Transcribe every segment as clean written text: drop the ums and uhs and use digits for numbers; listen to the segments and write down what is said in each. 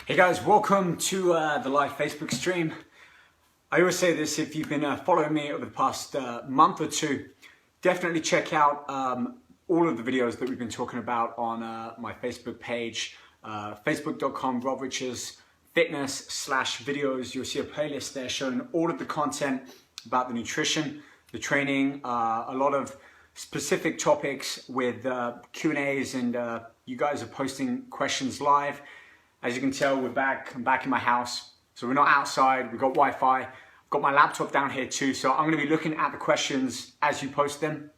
Hey guys, welcome to the live Facebook stream. I always say this, if you've been following me over the past month or two, definitely check out all of the videos that we've been talking about on my Facebook page, facebook.com Rob Richards Fitness /videos. You'll see a playlist there showing all of the content about the nutrition, the training, a lot of specific topics with Q&As, and you guys are posting questions live. As you can tell, I'm back in my house. So we're not outside, we've got Wi-Fi. I've got my laptop down here too. So I'm gonna be looking at the questions as you post them.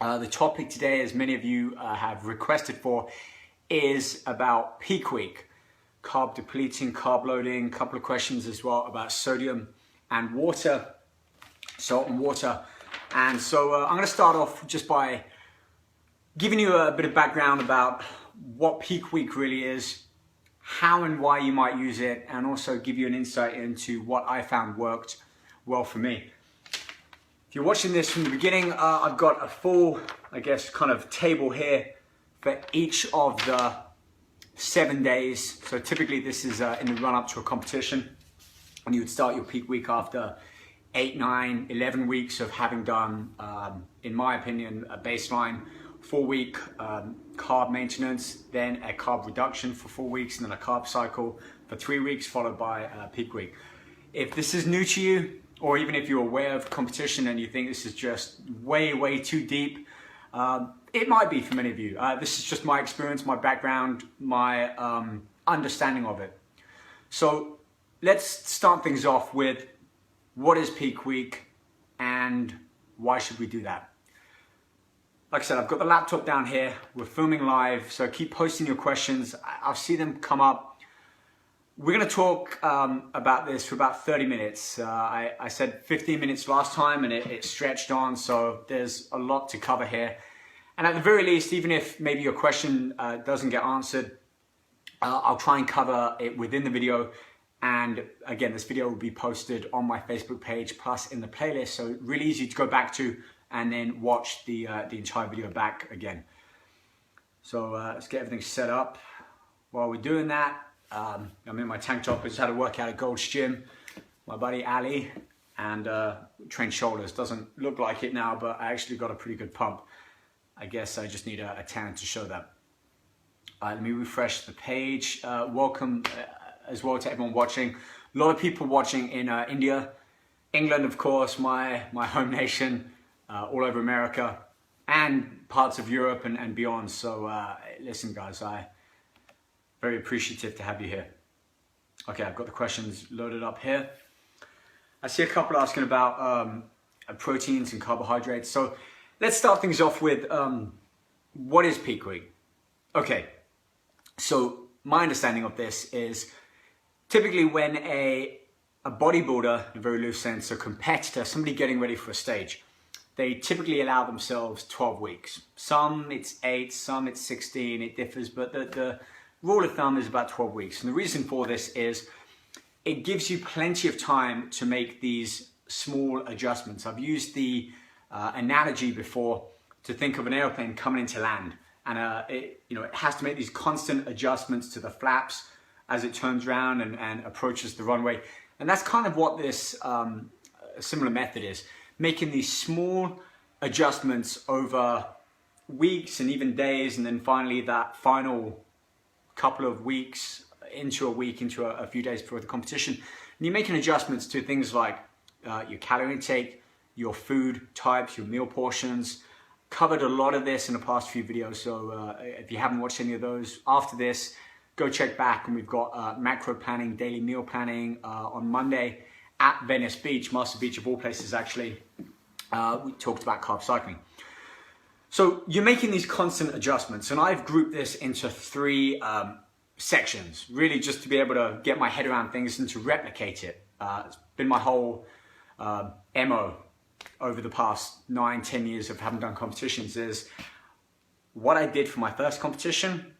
The topic today, as many of you have requested for, is about peak week. Carb depleting, carb loading, a couple of questions as well about sodium and water, salt and water. And so I'm gonna start off just by giving you a bit of background about what peak week really is, how and why you might use it, and also give you an insight into what I found worked well for me. If you're watching this from the beginning, I've got a full, I guess, kind of table here for each of the 7 days. So typically this is in the run up to a competition, and you would start your peak week after 8, 9, 11 weeks of having done, in my opinion, a baseline 4-week carb maintenance, then a carb reduction for 4 weeks, and then a carb cycle for 3 weeks, followed by a peak week. If this is new to you, or even if you're aware of competition and you think this is just way too deep, it might be for many of you. This is just my experience, my background, my understanding of it. So let's start things off with what is peak week and why should we do that? Like I said, I've got the laptop down here. We're filming live, so keep posting your questions. I'll see them come up. We're gonna talk about this for about 30 minutes. I said 15 minutes last time and it stretched on, so there's a lot to cover here. And at the very least, even if maybe your question doesn't get answered, I'll try and cover it within the video. And again, this video will be posted on my Facebook page, plus in the playlist, so really easy to go back to and then watch the entire video back again. So let's get everything set up. While we're doing that, I'm in my tank top. I just had a workout at Gold's Gym. My buddy Ali, and trained shoulders. Doesn't look like it now, but I actually got a pretty good pump. I guess I just need a tan to show that. Let me refresh the page. Welcome as well to everyone watching. A lot of people watching in India, England, of course, my home nation. All over America and parts of Europe and beyond. So listen guys, I'm very appreciative to have you here. Okay, I've got the questions loaded up here. I see a couple asking about proteins and carbohydrates. So let's start things off with what is peak week? Okay, so my understanding of this is typically when a bodybuilder, in a very loose sense, a competitor, somebody getting ready for a stage, they typically allow themselves 12 weeks. Some it's 8, some it's 16, it differs, but the rule of thumb is about 12 weeks. And the reason for this is it gives you plenty of time to make these small adjustments. I've used the analogy before to think of an airplane coming into land, and it has to make these constant adjustments to the flaps as it turns around and approaches the runway. And that's kind of what this similar method is. Making these small adjustments over weeks and even days, and then finally that final couple of weeks into a week, into a few days before the competition. And you're making adjustments to things like your calorie intake, your food types, your meal portions. Covered a lot of this in the past few videos, so if you haven't watched any of those, after this, go check back. And we've got macro planning, daily meal planning on Monday at Venice Beach, Master Beach of all places actually. We talked about carb cycling. So you're making these constant adjustments, and I've grouped this into 3 sections, really just to be able to get my head around things and to replicate it. It's been my whole MO over the past 9, 10 years of having done competitions, is what I did for my first competition,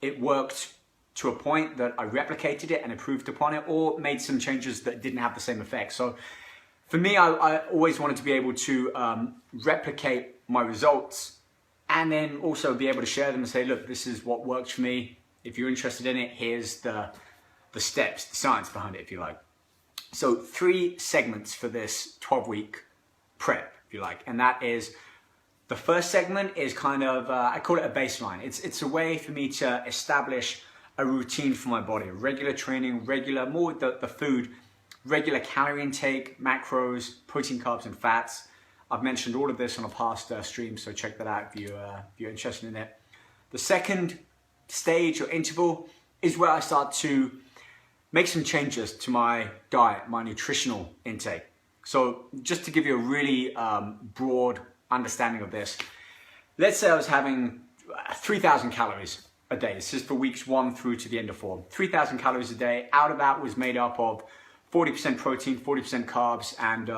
it worked to a point that I replicated it and improved upon it, or made some changes that didn't have the same effect. So for me, I always wanted to be able to replicate my results and then also be able to share them and say, look, this is what worked for me. If you're interested in it, here's the the steps, the science behind it, if you like. So 3 segments for this 12-week prep, if you like. And that is, the first segment is kind of, I call it a baseline. It's a way for me to establish a routine for my body, regular training, more the food, regular calorie intake, macros, protein, carbs, and fats. I've mentioned all of this on a past stream, so check that out if you're interested in it. The second stage or interval is where I start to make some changes to my diet, my nutritional intake. So just to give you a really broad understanding of this, let's say I was having 3,000 calories a day. This is for weeks 1 through to the end of 4. 3,000 calories a day. Out of that was made up of 40% protein, 40% carbs, and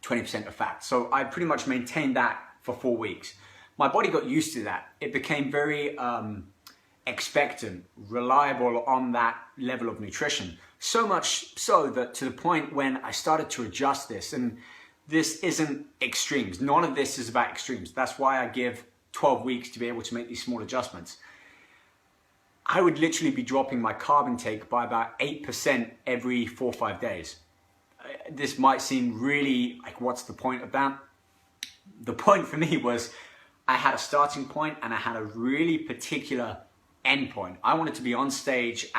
20% of fat. So I pretty much maintained that for 4 weeks. My body got used to that. It became very expectant, reliable on that level of nutrition. So much so that to the point when I started to adjust this, and this isn't extremes. None of this is about extremes. That's why I give 12 weeks to be able to make these small adjustments. I would literally be dropping my carb intake by about 8% every 4 or 5 days. This might seem really like, what's the point of that? The point for me was I had a starting point and I had a really particular end point. I wanted to be on stage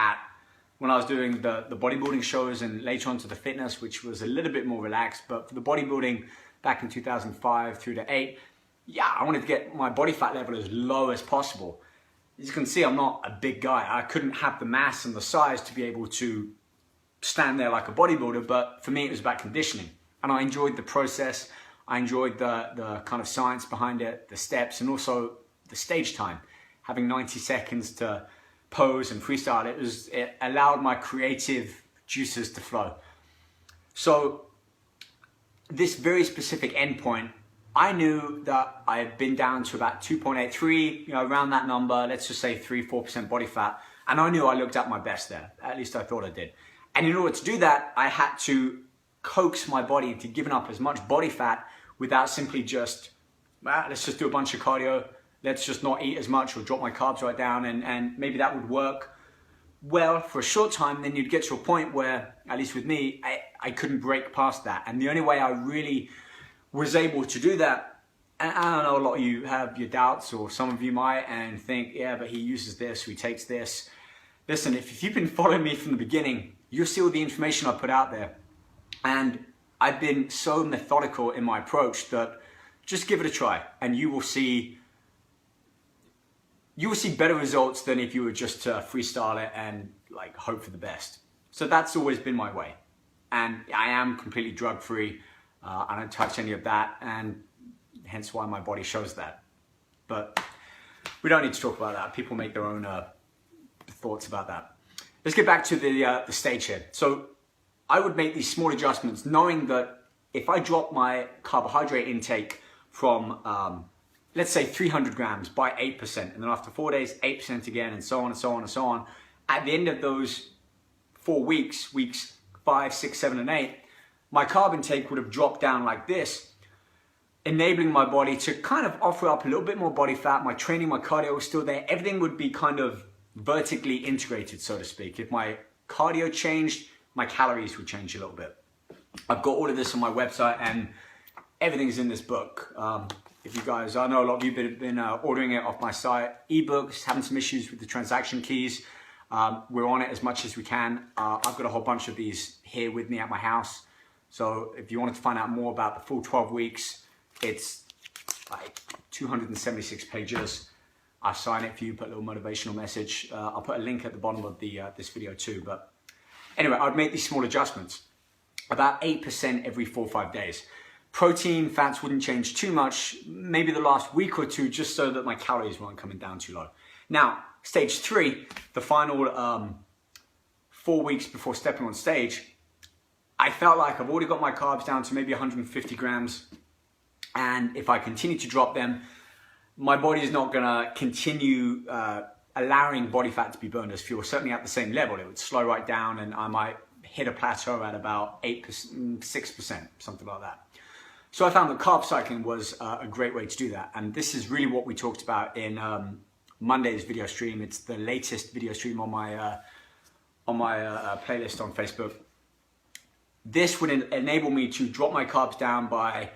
when I was doing the bodybuilding shows and later on to the fitness, which was a little bit more relaxed. But for the bodybuilding back in 2005 through to 8, yeah, I wanted to get my body fat level as low as possible. As you can see, I'm not a big guy. I couldn't have the mass and the size to be able to stand there like a bodybuilder, but for me it was about conditioning. And I enjoyed the process. I enjoyed the kind of science behind it, the steps, and also the stage time. Having 90 seconds to pose and freestyle, it allowed my creative juices to flow. So this very specific endpoint, I knew that I had been down to about 2.83, around that number, let's just say 3-4% body fat. And I knew I looked at my best there. At least I thought I did. And in order to do that, I had to coax my body into giving up as much body fat without simply just, let's just do a bunch of cardio. Let's just not eat as much or drop my carbs right down. And maybe that would work well for a short time. Then you'd get to a point where, at least with me, I couldn't break past that. And the only way I really was able to do that, and I know a lot of you have your doubts, or some of you might, and think, yeah, but he uses this, or he takes this. Listen, if you've been following me from the beginning, you'll see all the information I put out there. And I've been so methodical in my approach that just give it a try, and you will see better results than if you were just to freestyle it and like hope for the best. So that's always been my way. And I am completely drug-free. I don't touch any of that, and hence why my body shows that. But we don't need to talk about that. People make their own thoughts about that. Let's get back to the stage here. So I would make these small adjustments, knowing that if I drop my carbohydrate intake from, let's say 300 grams by 8%, and then after 4 days, 8% again, and so on and so on and so on, at the end of those 4 weeks, weeks 5, 6, 7, and 8, my carb intake would have dropped down like this, enabling my body to kind of offer up a little bit more body fat. My training, my cardio was still there. Everything would be kind of vertically integrated, so to speak. If my cardio changed, my calories would change a little bit. I've got all of this on my website, and everything's in this book. If you guys, I know a lot of you have been ordering it off my site. Ebooks, having some issues with the transaction keys. We're on it as much as we can. I've got a whole bunch of these here with me at my house. So if you wanted to find out more about the full 12 weeks, it's like 276 pages. I'll sign it for you, put a little motivational message. I'll put a link at the bottom of this video too. But anyway, I'd make these small adjustments. About 8% every 4 or 5 days. Protein, fats wouldn't change too much, maybe the last week or two, just so that my calories weren't coming down too low. Now, stage 3, the final 4 weeks before stepping on stage, I felt like I've already got my carbs down to maybe 150 grams. And if I continue to drop them, my body is not gonna continue allowing body fat to be burned as fuel, certainly at the same level. It would slow right down, and I might hit a plateau at about 8%, 6%, something like that. So I found that carb cycling was a great way to do that. And this is really what we talked about in Monday's video stream. It's the latest video stream on on my playlist on Facebook. This would enable me to drop my carbs down by,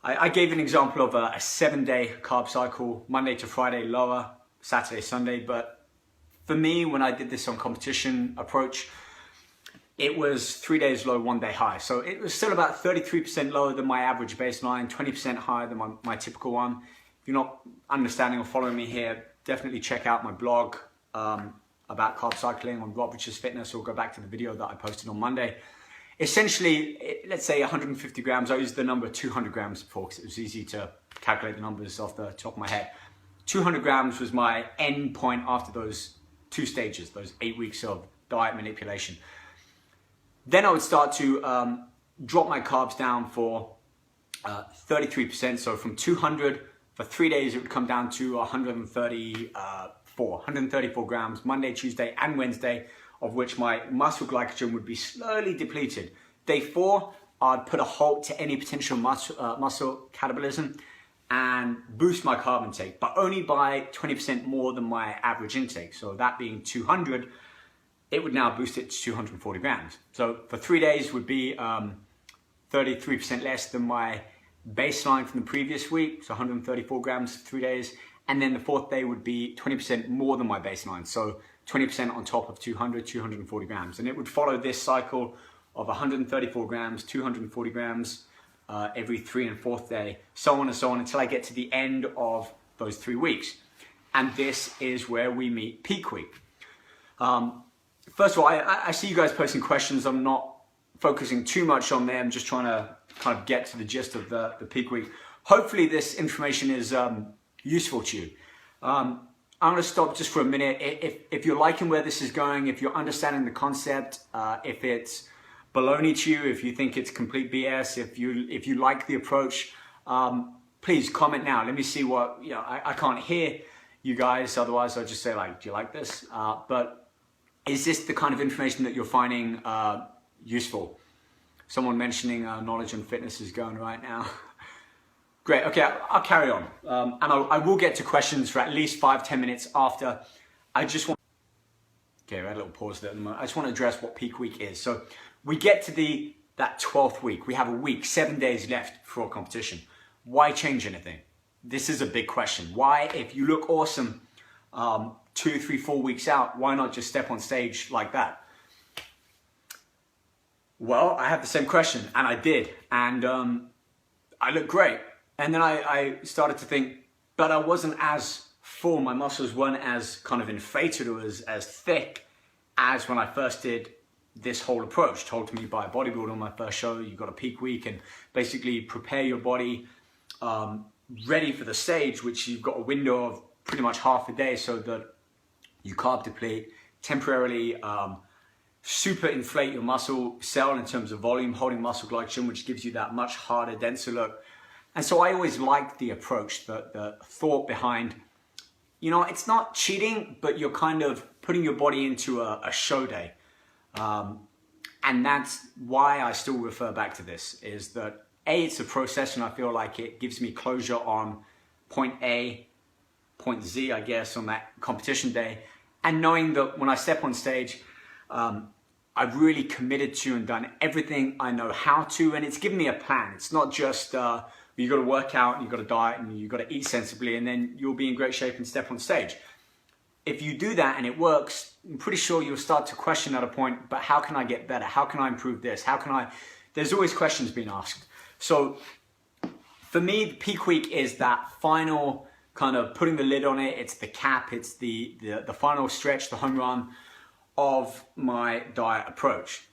I gave an example of a 7-day carb cycle, Monday to Friday lower, Saturday, Sunday. But for me, when I did this on competition approach, it was 3 days low, 1 day high. So it was still about 33% lower than my average baseline, 20% higher than my typical one. If you're not understanding or following me here, definitely check out my blog about carb cycling on Rob Richards Fitness, or go back to the video that I posted on Monday. Essentially, let's say 150 grams. I used the number 200 grams before because it was easy to calculate the numbers off the top of my head. 200 grams was my end point after those 2 stages, those 8 weeks of diet manipulation. Then I would start to drop my carbs down for 33%. So from 200 for 3 days, it would come down to 134 grams, Monday, Tuesday, and Wednesday, of which my muscle glycogen would be slowly depleted. Day 4, I'd put a halt to any potential muscle catabolism and boost my carb intake, but only by 20% more than my average intake. So that being 200, it would now boost it to 240 grams. So for 3 days would be 33% less than my baseline from the previous week, so 134 grams for 3 days. And then the 4th day would be 20% more than my baseline. So 20% on top of 240 grams. And it would follow this cycle of 134 grams, 240 grams every 3 and 4th day, so on and so on, until I get to the end of those 3 weeks. And this is where we meet peak week. First of all, I see you guys posting questions. I'm not focusing too much on them, just trying to kind of get to the gist of the peak week. Hopefully this information is useful to you. I'm going to stop just for a minute. If you're liking where this is going, if you're understanding the concept, if it's baloney to you, if you think it's complete BS, if you like the approach, please comment now. Let me see what, I can't hear you guys, otherwise I'll just say, like, do you like this? But is this the kind of information that you're finding useful? Someone mentioning knowledge and fitness is going right now. Great, okay, I'll carry on. And I will get to questions for at least 5-10 minutes after. Okay, we had a little pause there at the moment. I just want to address what peak week is. So we get to that 12th week. We have a week, 7 days left for a competition. Why change anything? This is a big question. Why, if you look awesome 2, 3, 4 weeks out, why not just step on stage like that? Well, I had the same question, and I did. And I looked great. And then I started to think, but I wasn't as full, my muscles weren't as kind of inflated or as thick as when I first did this whole approach, told to me by a bodybuilder on my first show. You've got a peak week and basically prepare your body ready for the stage, which you've got a window of pretty much half a day so that you carb deplete, temporarily super inflate your muscle cell in terms of volume, holding muscle glycogen, which gives you that much harder, denser look. And so I always liked the approach, the thought behind, it's not cheating, but you're kind of putting your body into a show day. And that's why I still refer back to this, is that A, it's a process, and I feel like it gives me closure on point A, point Z, I guess, on that competition day. And knowing that when I step on stage, I've really committed to and done everything I know how to, and it's given me a plan. It's not just you've got to work out and you've got to diet and you've got to eat sensibly and then you'll be in great shape and step on stage. If you do that and it works, I'm pretty sure you'll start to question at a point, but how can I get better? How can I improve this? There's always questions being asked. So for me, the peak week is that final kind of putting the lid on it. It's the cap, it's the final stretch, the home run of my diet approach.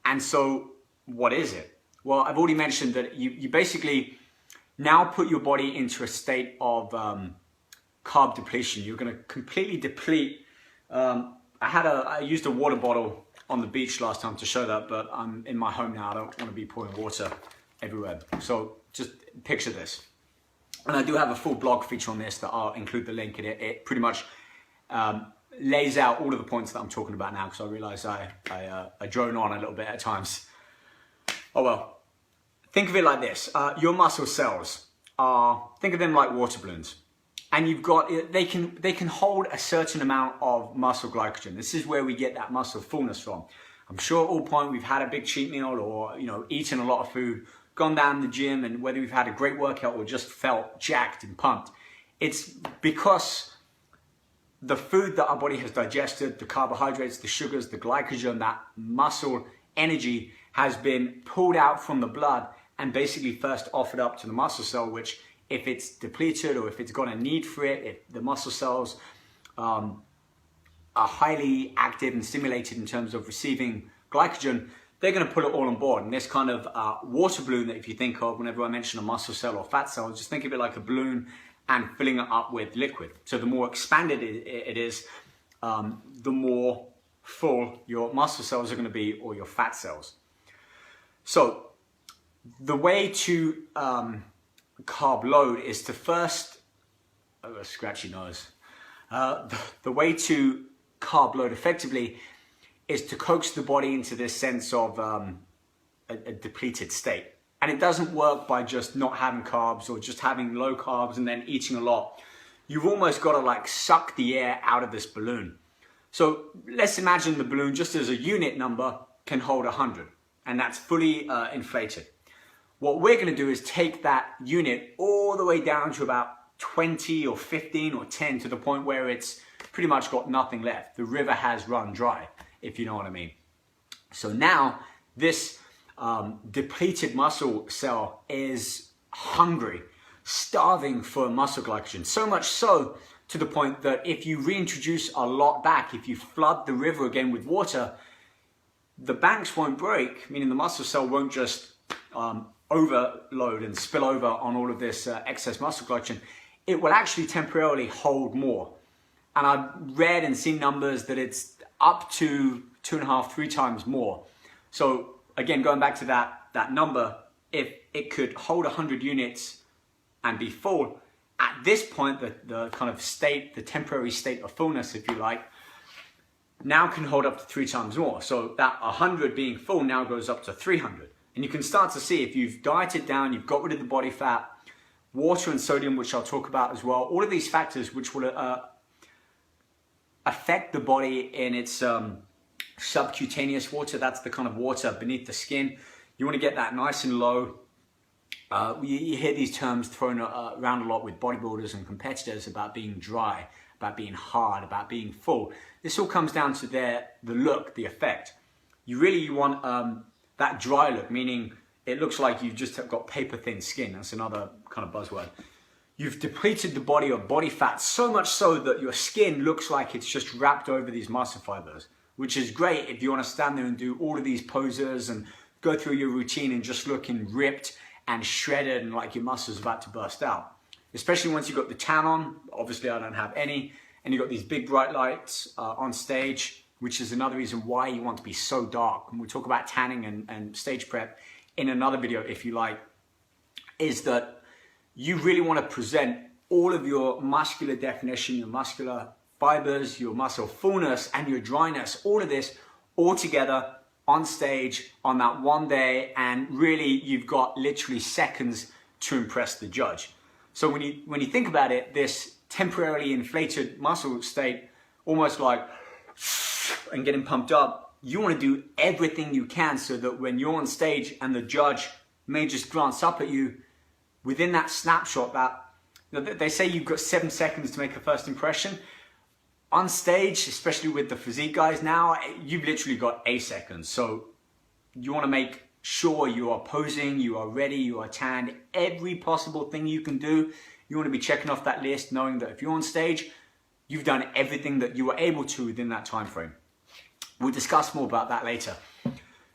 And so what is it? Well, I've already mentioned that you basically now put your body into a state of carb depletion. You're going to completely deplete. I used a water bottle on the beach last time to show that, but I'm in my home now. I don't want to be pouring water everywhere. So just picture this. And I do have a full blog feature on this that I'll include the link in it. It pretty much lays out all of the points that I'm talking about now, because I realize I drone on a little bit at times. Oh well, think of it like this. Your muscle cells think of them like water balloons. and you've got, they can hold a certain amount of muscle glycogen. This is where we get that muscle fullness from. I'm sure at all point we've had a big cheat meal, or eaten a lot of food, gone down to the gym, and whether we've had a great workout or just felt jacked and pumped, it's because the food that our body has digested, the carbohydrates, the sugars, the glycogen, that muscle energy has been pulled out from the blood and basically first offered up to the muscle cell, which if it's depleted or if it's got a need for it, if the muscle cells are highly active and stimulated in terms of receiving glycogen, they're going to put it all on board. And this kind of water balloon that if you think of whenever I mention a muscle cell or fat cell, just think of it like a balloon and filling it up with liquid. So the more expanded it is, the more full your muscle cells are going to be, or your fat cells. So the way to carb load is to first, a scratchy nose. The way to carb load effectively is to coax the body into this sense of a depleted state. And it doesn't work by just not having carbs or just having low carbs and then eating a lot. You've almost got to like suck the air out of this balloon. So let's imagine the balloon just as a unit number can hold 100, and that's fully inflated. What we're going to do is take that unit all the way down to about 20 or 15 or 10, to the point where it's pretty much got nothing left. The river has run dry, if you know what I mean. So now this depleted muscle cell is hungry, starving for muscle glycogen. So much so to the point that if you reintroduce a lot back, if you flood the river again with water, the banks won't break, meaning the muscle cell won't just overload and spill over on all of this excess muscle glycogen. It will actually temporarily hold more. And I've read and seen numbers that it's up to 2.5, 3 times more. So again, going back to that number, if it could hold 100 units and be full, at this point, the kind of state, the temporary state of fullness, if you like, now can hold up to 3 times more. So that 100 being full now goes up to 300. And you can start to see, if you've dieted down, you've got rid of the body fat, water and sodium, which I'll talk about as well, all of these factors which will affect the body in its subcutaneous water. That's the kind of water beneath the skin. You want to get that nice and low. You hear these terms thrown around a lot with bodybuilders and competitors about being dry, about being hard, about being full. This all comes down to the look, the effect. You want that dry look, meaning it looks like you've just got paper thin skin. That's another kind of buzzword. You've depleted the body of body fat so much so that your skin looks like it's just wrapped over these muscle fibers, which is great if you want to stand there and do all of these poses and go through your routine and just looking ripped and shredded and like your muscles about to burst out. Especially once you've got the tan on. Obviously I don't have any. And you've got these big bright lights on stage, which is another reason why you want to be so dark. And we'll talk about tanning and stage prep in another video if you like, is that you really want to present all of your muscular definition, your muscular fibers, your muscle fullness and your dryness, all of this all together on stage on that one day, and really you've got literally seconds to impress the judge. So when you think about it, this temporarily inflated muscle state, almost like and getting pumped up, you want to do everything you can so that when you're on stage and the judge may just glance up at you, within that snapshot, that they say you've got 7 seconds to make a first impression. On stage, especially with the physique guys now, you've literally got 8 seconds. So you want to make sure you are posing, you are ready, you are tanned, every possible thing you can do. You want to be checking off that list, knowing that if you're on stage, you've done everything that you were able to within that time frame. We'll discuss more about that later.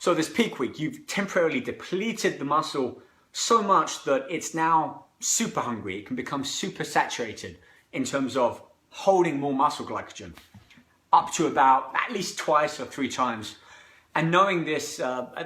So this peak week, you've temporarily depleted the muscle so much that it's now super hungry. It can become super saturated in terms of holding more muscle glycogen, up to about at least 2 or 3 times. And knowing this,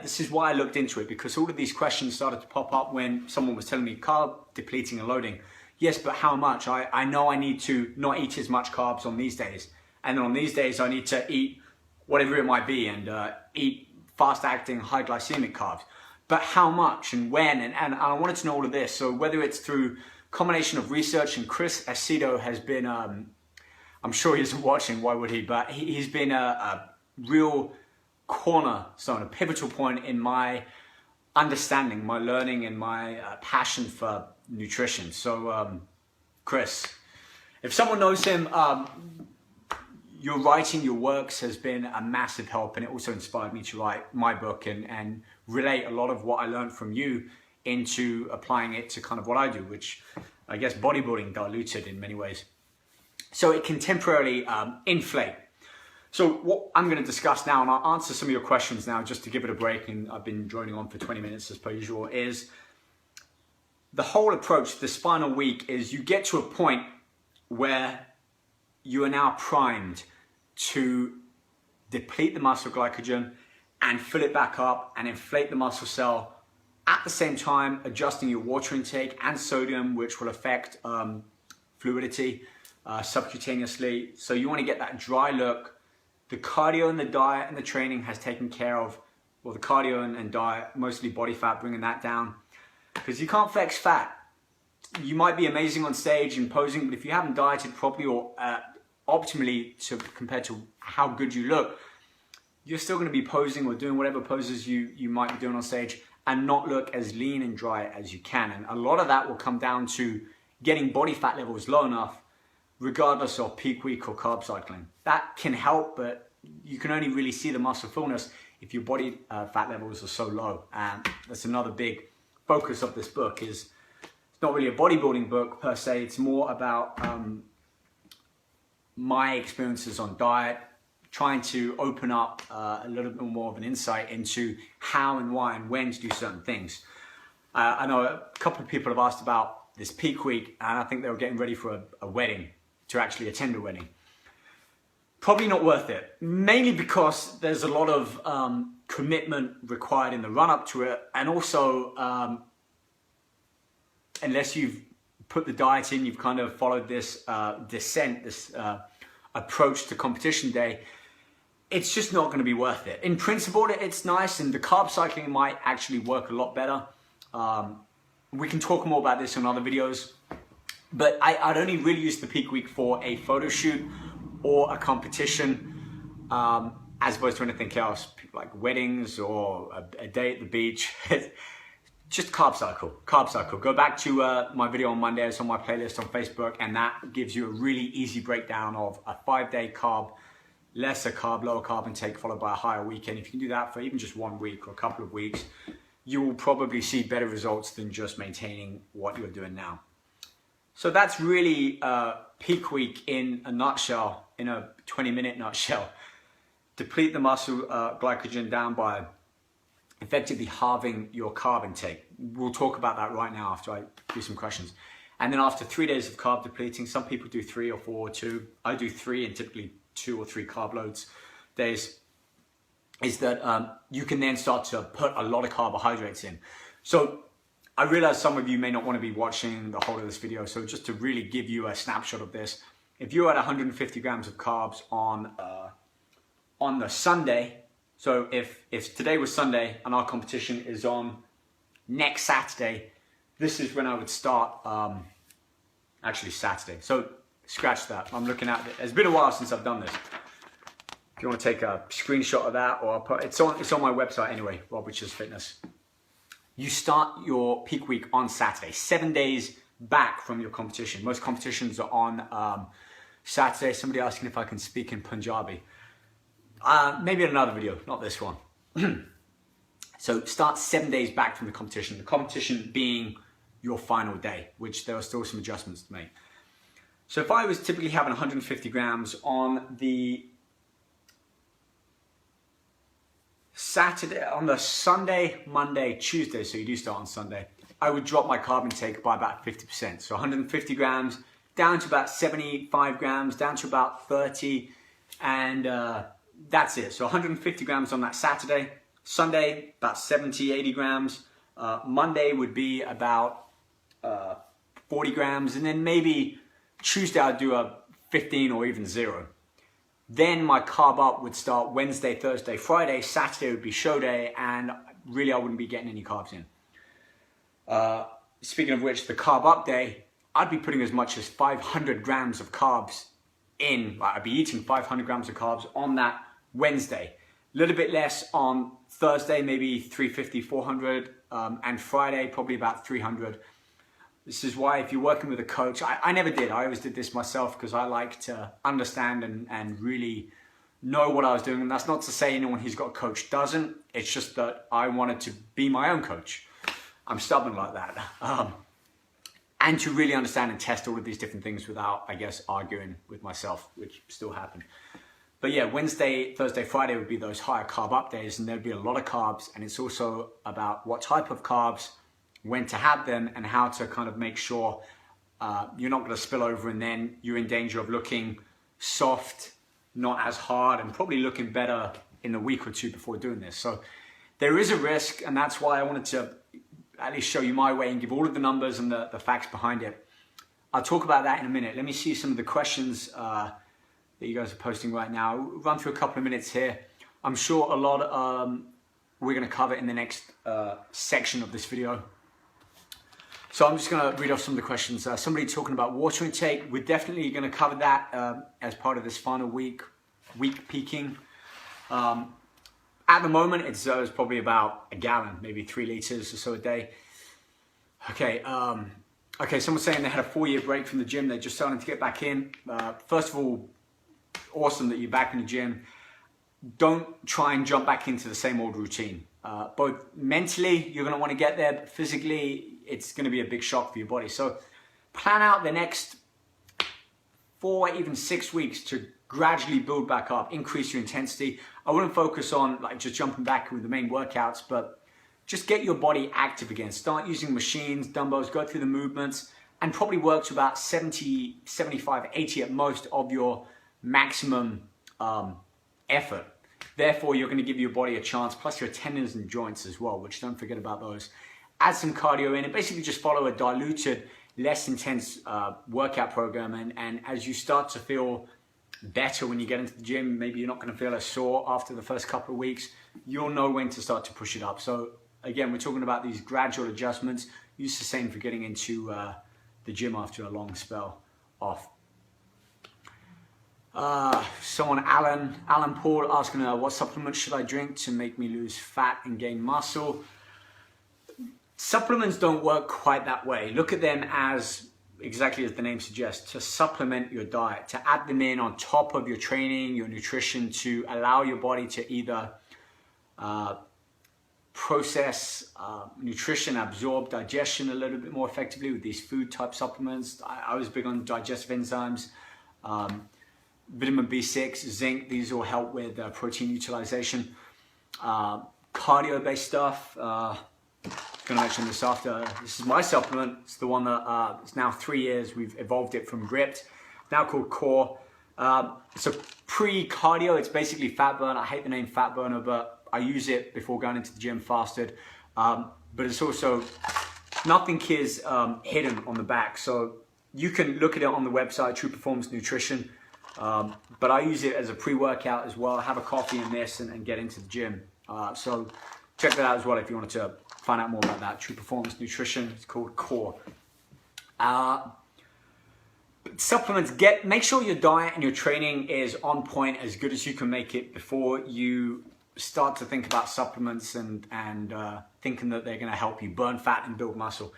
this is why I looked into it, because all of these questions started to pop up when someone was telling me carb depleting and loading. Yes, but how much? I know I need to not eat as much carbs on these days. And then on these days, I need to eat whatever it might be and eat fast-acting, high glycemic carbs. But how much and when? And I wanted to know all of this. So whether it's through combination of research, and Chris Aceto has been, I'm sure he isn't watching, why would he, but he's been a real cornerstone, a pivotal point in my understanding, my learning, and my passion for nutrition. So Chris, if someone knows him, your writing, your works has been a massive help, and it also inspired me to write my book and relate a lot of what I learned from you into applying it to kind of what I do, which I guess bodybuilding diluted in many ways. So it can temporarily inflate. So what I'm going to discuss now, and I'll answer some of your questions now just to give it a break, and I've been droning on for 20 minutes as per usual, is the whole approach, the spinal week, is you get to a point where you are now primed to deplete the muscle glycogen and fill it back up and inflate the muscle cell, at the same time adjusting your water intake and sodium, which will affect fluidity subcutaneously. So you want to get that dry look. The cardio and the diet and the training has taken care of, well, the cardio and diet, mostly body fat, bringing that down, because you can't flex fat. You might be amazing on stage and posing, but if you haven't dieted properly or optimally compared to how good you look, you're still going to be posing or doing whatever poses you might be doing on stage and not look as lean and dry as you can. And a lot of that will come down to getting body fat levels low enough, regardless of peak week or carb cycling. That can help, but you can only really see the muscle fullness if your body fat levels are so low. And that's another big focus of this book. Is it's not really a bodybuilding book per se. It's more about my experiences on diet, trying to open up a little bit more of an insight into how and why and when to do certain things. I know a couple of people have asked about this peak week, and I think they were getting ready for a wedding, to actually attend a wedding. Probably not worth it, mainly because there's a lot of commitment required in the run-up to it, and also unless you've put the diet in, you've kind of followed this descent, this approach to competition day, it's just not going to be worth it. In principle, it's nice, and the carb cycling might actually work a lot better. We can talk more about this in other videos, but I'd only really use the peak week for a photo shoot or a competition, as opposed to anything else, like weddings or a day at the beach. Just carb cycle. Go back to my video on Monday. It's on my playlist on Facebook, and that gives you a really easy breakdown of a 5-day carb, lesser carb, lower carb intake, followed by a higher weekend. If you can do that for even just 1 week or a couple of weeks, you will probably see better results than just maintaining what you're doing now. So that's really peak week in a nutshell, in a 20-minute nutshell. Deplete the muscle glycogen down by effectively halving your carb intake. We'll talk about that right now after I do some questions. And then after 3 days of carb depleting, some people do 3 or 4 or 2. I do 3 and typically 2 or 3 carb loads days. Is that you can then start to put a lot of carbohydrates in. So I realize some of you may not want to be watching the whole of this video. So just to really give you a snapshot of this, if you're at 150 grams of carbs on the Sunday, so if today was Sunday and our competition is on next Saturday, this is when I would start, actually Saturday. So scratch that. I'm looking at it. It's been a while since I've done this. If you want to take a screenshot of that, or I'll put, it's on my website anyway, Rob Richards Fitness. You start your peak week on Saturday, 7 days back from your competition. Most competitions are on Saturday. Somebody asking if I can speak in Punjabi. Maybe in another video, not this one. So start 7 days back from the competition being your final day, which there are still some adjustments to make. So if I was typically having 150 grams on the Saturday, on the Sunday, Monday, Tuesday, so you do start on Sunday, I would drop my carb intake by about 50%. So 150 grams down to about 75 grams, down to about 30, and that's it. So 150 grams on that Saturday. Sunday, about 70, 80 grams. Monday would be about 40 grams. And then maybe Tuesday I'd do a 15 or even 0. Then my carb up would start Wednesday, Thursday, Friday. Saturday would be show day, and really I wouldn't be getting any carbs in. Speaking of which, the carb up day I'd be putting as much as 500 grams of carbs in. I'd be eating 500 grams of carbs on that Wednesday. A little bit less on Thursday, maybe 350, 400, and Friday, probably about 300. This is why if you're working with a coach, I never did. I always did this myself because I like to understand and really know what I was doing. And that's not to say anyone who's got a coach doesn't. It's just that I wanted to be my own coach. I'm stubborn like that. And to really understand and test all of these different things without, I guess, arguing with myself, which still happened. But yeah, Wednesday, Thursday, Friday would be those higher carb up days, and there'd be a lot of carbs. And it's also about what type of carbs, when to have them, and how to kind of make sure you're not going to spill over and then you're in danger of looking soft, not as hard, and probably looking better in a week or two before doing this. So there is a risk, and that's why I wanted to at least show you my way and give all of the numbers and the facts behind it. I'll talk about that in a minute. Let me see some of the questions that you guys are posting right now. We'll run through a couple of minutes here. I'm sure a lot we're going to cover in the next section of this video. So I'm just going to read off some of the questions. Somebody talking about water intake. We're definitely going to cover that as part of this final week peaking. At the moment, it's probably about a gallon, maybe 3 liters or so a day. Okay, okay. Someone's saying they had a 4-year break from the gym. They're just starting to get back in. First of all, awesome that you're back in the gym. Don't try and jump back into the same old routine. Both mentally, you're going to want to get there, but physically, it's going to be a big shock for your body. So plan out the next 4, even 6 weeks to gradually build back up, increase your intensity. I wouldn't focus on like just jumping back with the main workouts, but just get your body active again. Start using machines, dumbbells, go through the movements, and probably work to about 70, 75, 80 at most of your maximum effort. Therefore, you're going to give your body a chance, plus your tendons and joints as well, which don't forget about those. Add some cardio in and basically just follow a diluted, less intense workout program. And as you start to feel better when you get into the gym, maybe you're not going to feel as sore after the first couple of weeks, you'll know when to start to push it up. So again, we're talking about these gradual adjustments. Use the same for getting into the gym after a long spell off. Someone, Alan Paul, asking what supplements should I drink to make me lose fat and gain muscle? Supplements don't work quite that way. Look at them as, exactly as the name suggests, to supplement your diet, to add them in on top of your training, your nutrition, to allow your body to either process nutrition, absorb digestion a little bit more effectively with these food type supplements. I was big on digestive enzymes, vitamin B6, zinc. These all help with protein utilization. Cardio based stuff. Going to mention this after. This is my supplement. It's the one that it's now 3 years. We've evolved it from Ripped, now called Core. So pre-cardio, it's basically fat burn. I hate the name fat burner, but I use it before going into the gym fasted. But it's also, nothing is hidden on the back. So you can look at it on the website, True Performance Nutrition. But I use it as a pre-workout as well. Have a coffee in this and get into the gym. So check that out as well if you wanted to find out more about that. True Performance Nutrition. It's called Core. Supplements, make sure your diet and your training is on point, as good as you can make it, before you start to think about supplements and thinking that they're going to help you burn fat and build muscle.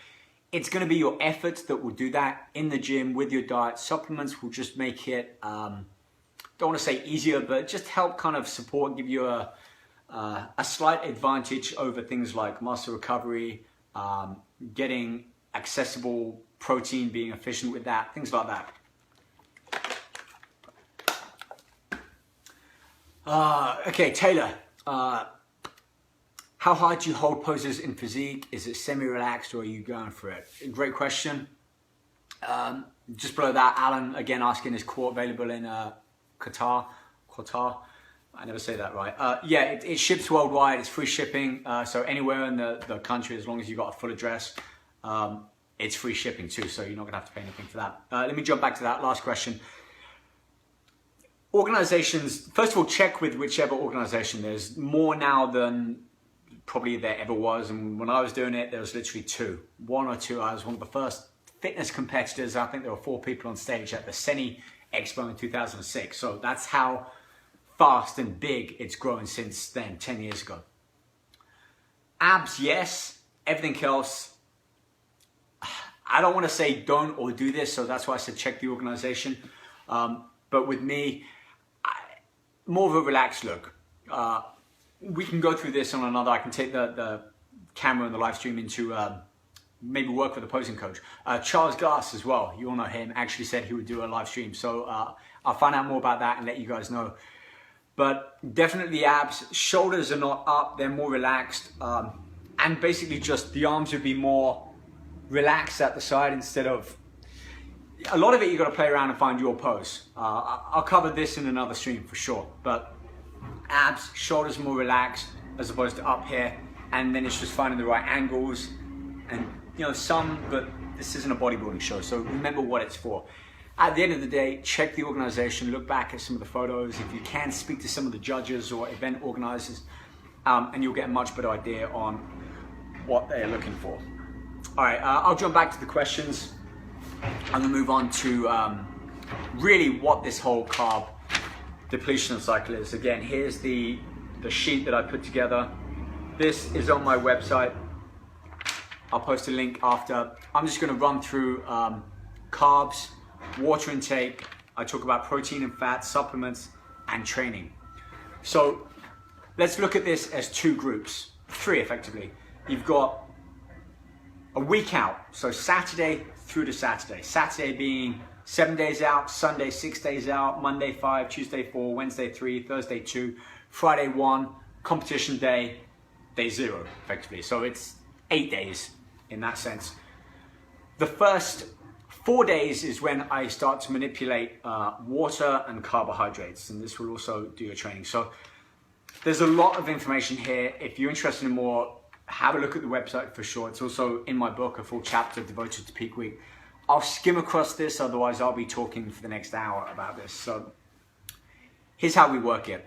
It's going to be your efforts that will do that in the gym with your diet. Supplements will just make it, don't want to say easier, but just help kind of support, give you a slight advantage over things like muscle recovery, getting accessible protein, being efficient with that, things like that. Okay, Taylor, how hard do you hold poses in physique? Is it semi-relaxed or are you going for it? Great question. Just below that, Alan, again, asking, is Core available in Qatar? I never say that right. Yeah, it ships worldwide. It's free shipping. So anywhere in the country, as long as you've got a full address, it's free shipping too. So you're not going to have to pay anything for that. Let me jump back to that last question. Organizations, first of all, check with whichever organization. There's more now than probably there ever was. And when I was doing it, there was literally 2. 1 or 2. I was one of the first fitness competitors. I think there were 4 people on stage at the Seni Expo in 2006. So that's how fast and big it's grown since then, 10 years ago. Abs, yes. Everything else, I don't want to say don't or do this, so that's why I said check the organization. But with me, more of a relaxed look. We can go through this on another. I can take the camera and the live stream into maybe work with a posing coach. Charles Glass as well, you all know him, actually said he would do a live stream. So I'll find out more about that and let you guys know. But definitely abs, shoulders are not up, they're more relaxed. And basically just the arms would be more relaxed at the side instead of, a lot of it you got to play around and find your pose. I'll cover this in another stream for sure, but abs, shoulders more relaxed as opposed to up here, and then it's just finding the right angles and but this isn't a bodybuilding show, so remember what it's for. At the end of the day, check the organization, look back at some of the photos. If you can, speak to some of the judges or event organizers, and you'll get a much better idea on what they're looking for. All right, I'll jump back to the questions. I'm gonna move on to really what this whole carb depletion cycle is. Again, here's the sheet that I put together. This is on my website. I'll post a link after. I'm just gonna run through carbs, water intake. I talk about protein and fat, supplements, and training. So let's look at this as 2 groups, 3 effectively. You've got a week out, so Saturday through to Saturday. Saturday being 7 days out, Sunday 6 days out, Monday 5, Tuesday 4, Wednesday 3, Thursday 2, Friday 1, competition day, day 0 effectively. So it's 8 days in that sense. The first 4 days is when I start to manipulate water and carbohydrates, and this will also do your training. So there's a lot of information here. If you're interested in more, have a look at the website for sure. It's also in my book, a full chapter devoted to peak week. I'll skim across this, otherwise I'll be talking for the next hour about this. So here's how we work it.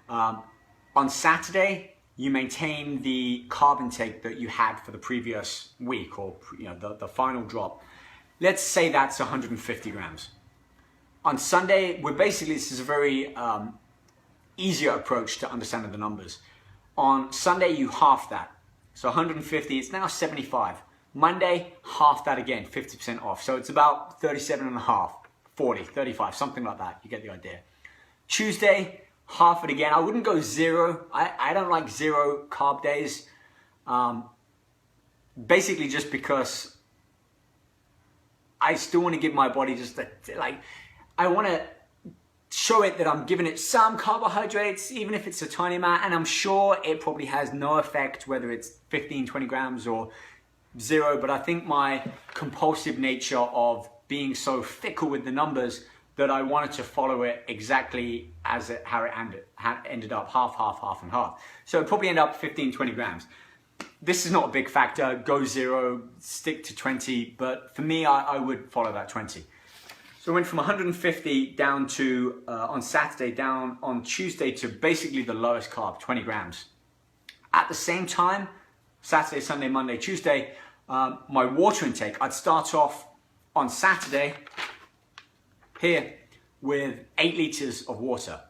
On Saturday, you maintain the carb intake that you had for the previous week, or the final drop. Let's say that's 150 grams. On Sunday, this is a very easier approach to understanding the numbers. On Sunday, you half that. So 150, it's now 75. Monday, half that again, 50% off. So it's about 37 and a half, 40, 35, something like that. You get the idea. Tuesday, half it again. I wouldn't go 0. I don't like 0 carb days. Basically just because I still want to give my body I want to show it that I'm giving it some carbohydrates, even if it's a tiny amount, and I'm sure it probably has no effect whether it's 15, 20 grams or 0, but I think my compulsive nature of being so fickle with the numbers that I wanted to follow it exactly as how it ended up, half, half, half, and half. So it probably ended up 15, 20 grams. This is not a big factor, go 0, stick to 20, but for me, I would follow that 20. So I went from 150 down to, on Saturday, down on Tuesday to basically the lowest carb, 20 grams. At the same time, Saturday, Sunday, Monday, Tuesday, my water intake, I'd start off on Saturday here with 8 liters of water.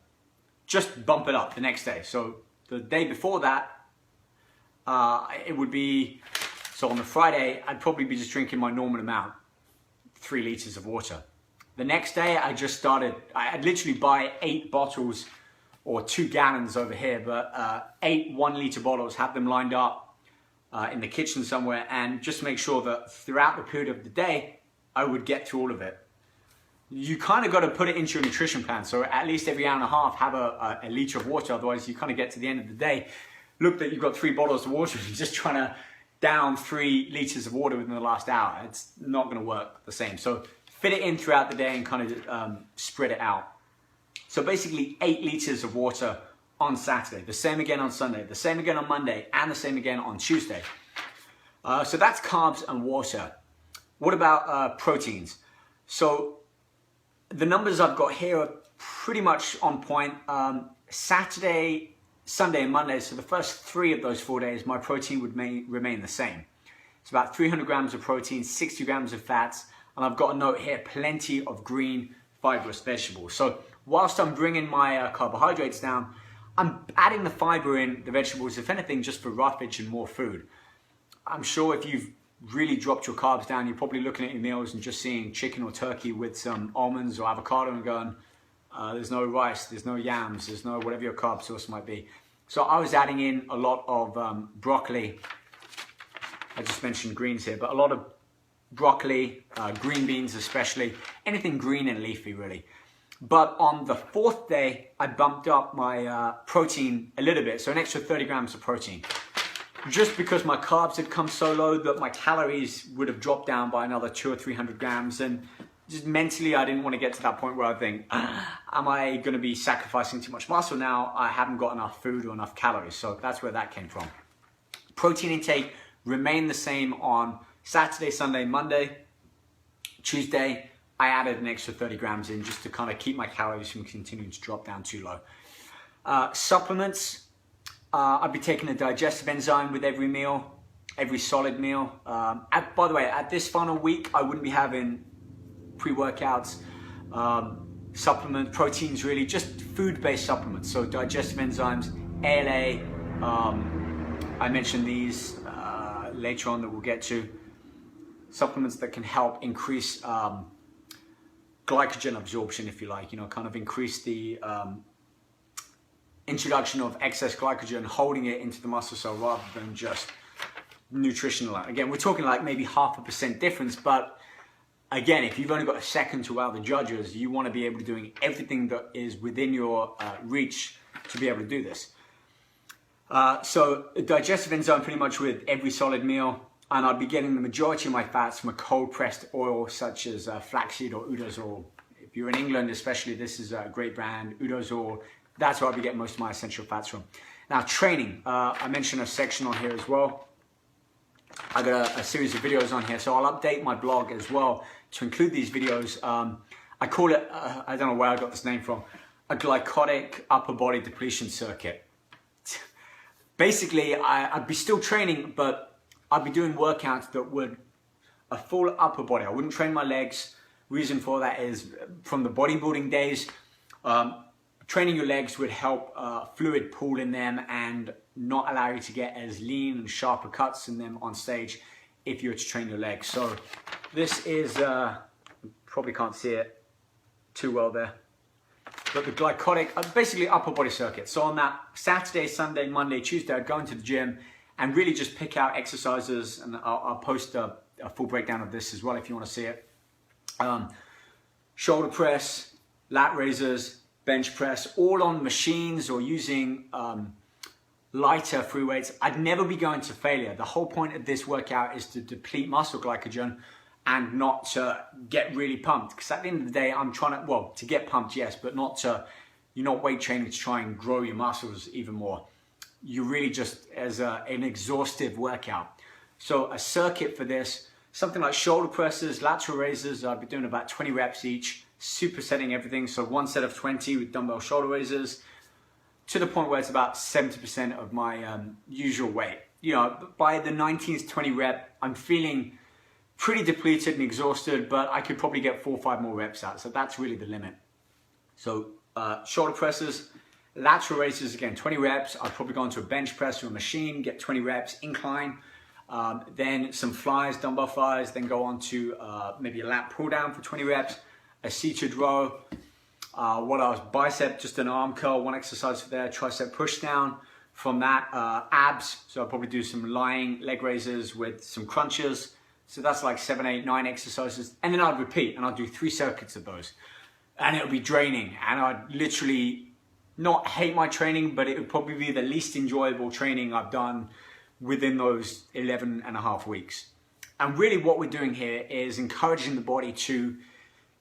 Just bump it up the next day. So the day before that, it would be, so on the Friday, I'd probably be just drinking my normal amount, 3 liters of water. The next day, I'd literally buy 8 bottles or 2 gallons over here, but 8 1-liter bottles, have them lined up in the kitchen somewhere, and just make sure that throughout the period of the day, I would get through all of it. You kind of got to put it into your nutrition plan. So at least every hour and a half, have a liter of water. Otherwise, you kind of get to the end of the day, look that you've got 3 bottles of water, and you're just trying to down 3 liters of water within the last hour. It's not going to work the same. So fit it in throughout the day and kind of spread it out. So basically 8 liters of water on Saturday, the same again on Sunday, the same again on Monday, and the same again on Tuesday. So that's carbs and water. What about proteins? So the numbers I've got here are pretty much on point. Saturday, Sunday, and Monday, so the first 3 of those 4 days, my protein would remain the same. It's about 300 grams of protein, 60 grams of fats, and I've got a note here, plenty of green fibrous vegetables. So whilst I'm bringing my carbohydrates down, I'm adding the fiber in, the vegetables, if anything, just for roughage and more food. I'm sure if you've really dropped your carbs down, you're probably looking at your meals and just seeing chicken or turkey with some almonds or avocado and going, there's no rice, there's no yams, there's no whatever your carb source might be. So I was adding in a lot of broccoli. I just mentioned greens here, but a lot of broccoli, green beans especially, anything green and leafy really. But on the 4th day, I bumped up my protein a little bit, so an extra 30 grams of protein. Just because my carbs had come so low that my calories would have dropped down by another 200 or 300 grams. And just mentally, I didn't want to get to that point where I think, am I going to be sacrificing too much muscle now? I haven't got enough food or enough calories. So that's where that came from. Protein intake remained the same on Saturday, Sunday, Monday. Tuesday, I added an extra 30 grams in just to kind of keep my calories from continuing to drop down too low. Supplements. I'd be taking a digestive enzyme with every meal, every solid meal. By the way, at this final week, I wouldn't be having pre-workouts, supplements, proteins really, just food-based supplements. So digestive enzymes, ALA, I mentioned these later on that we'll get to. Supplements that can help increase glycogen absorption, if you like, kind of increase the introduction of excess glycogen, holding it into the muscle cell rather than just nutritional. Again, we're talking like maybe 0.5% difference, but again, if you've only got a second to wow the judges, you want to be able to doing everything that is within your reach to be able to do this. So a digestive enzyme pretty much with every solid meal, and I'd be getting the majority of my fats from a cold pressed oil such as flaxseed or Udo's oil. If you're in England especially, this is a great brand, Udo's oil. That's where I'll be getting most of my essential fats from. Now training, I mentioned a section on here as well. I got a series of videos on here, so I'll update my blog as well to include these videos. I call it, I don't know where I got this name from, a glycotic upper body depletion circuit. Basically, I'd be still training, but I'd be doing workouts that would a full upper body. I wouldn't train my legs. Reason for that is from the bodybuilding days, training your legs would help fluid pool in them and not allow you to get as lean and sharper cuts in them on stage if you were to train your legs. So this is, probably can't see it too well there, but the glycotic, basically upper body circuit. So on that Saturday, Sunday, Monday, Tuesday, I'd go into the gym and really just pick out exercises, and I'll post a full breakdown of this as well if you want to see it. Shoulder press, lat raises, bench press, all on machines or using lighter free weights. I'd never be going to failure. The whole point of this workout is to deplete muscle glycogen and not to get really pumped. Because at the end of the day, I'm trying to, well, to get pumped, yes, but not to, you're not weight training to try and grow your muscles even more. You're really just as an exhaustive workout. So a circuit for this, something like shoulder presses, lateral raises, I'd be doing about 20 reps each, supersetting everything. So one set of 20 with dumbbell shoulder raises to the point where it's about 70% of my usual weight. By the 19th, 20 rep, I'm feeling pretty depleted and exhausted, but I could probably get 4 or 5 more reps out. So that's really the limit. So shoulder presses, lateral raises, again, 20 reps. I'd probably go into a bench press or a machine, get 20 reps, incline. Then some flies, dumbbell flies, then go on to maybe a lat pull down for 20 reps, a seated row, what else, bicep, just an arm curl, one exercise for there, tricep push down. From that, abs, so I'll probably do some lying leg raises with some crunches. So that's like 7, 8, 9 exercises. And then I'd repeat, and I'll do 3 circuits of those. And it'll be draining, and I'd literally not hate my training, but it would probably be the least enjoyable training I've done within those 11 and a half weeks. And really what we're doing here is encouraging the body to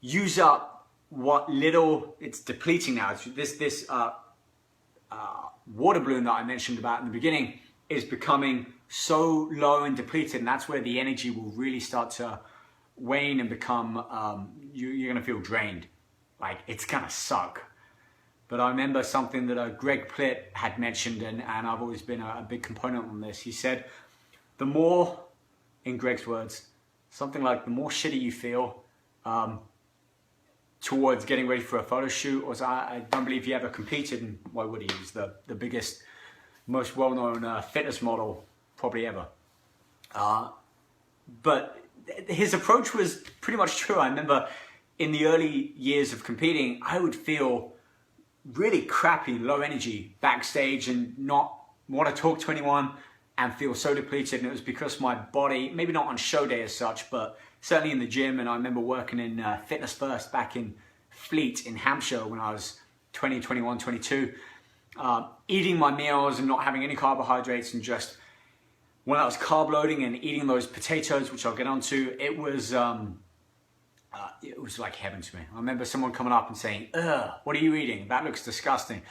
use up what little it's depleting now. This water balloon that I mentioned about in the beginning is becoming so low and depleted, and that's where the energy will really start to wane and become, you're gonna feel drained. Like, it's gonna suck. But I remember something that Greg Plitt had mentioned, and I've always been a big component on this. He said, the more in Greg's words, something like the more shitty you feel towards getting ready for a photo shoot, or I don't believe he ever competed, and why would he? He's the biggest, most well-known fitness model probably ever. But his approach was pretty much true. I remember in the early years of competing, I would feel really crappy, low energy backstage and not want to talk to anyone and feel so depleted. And it was because my body, maybe not on show day as such, but certainly in the gym. And I remember working in Fitness First back in Fleet in Hampshire when I was 20, 21, 22, eating my meals and not having any carbohydrates, and just when I was carb loading and eating those potatoes, which I'll get onto, it was like heaven to me. I remember someone coming up and saying, "Ugh, what are you eating? That looks disgusting."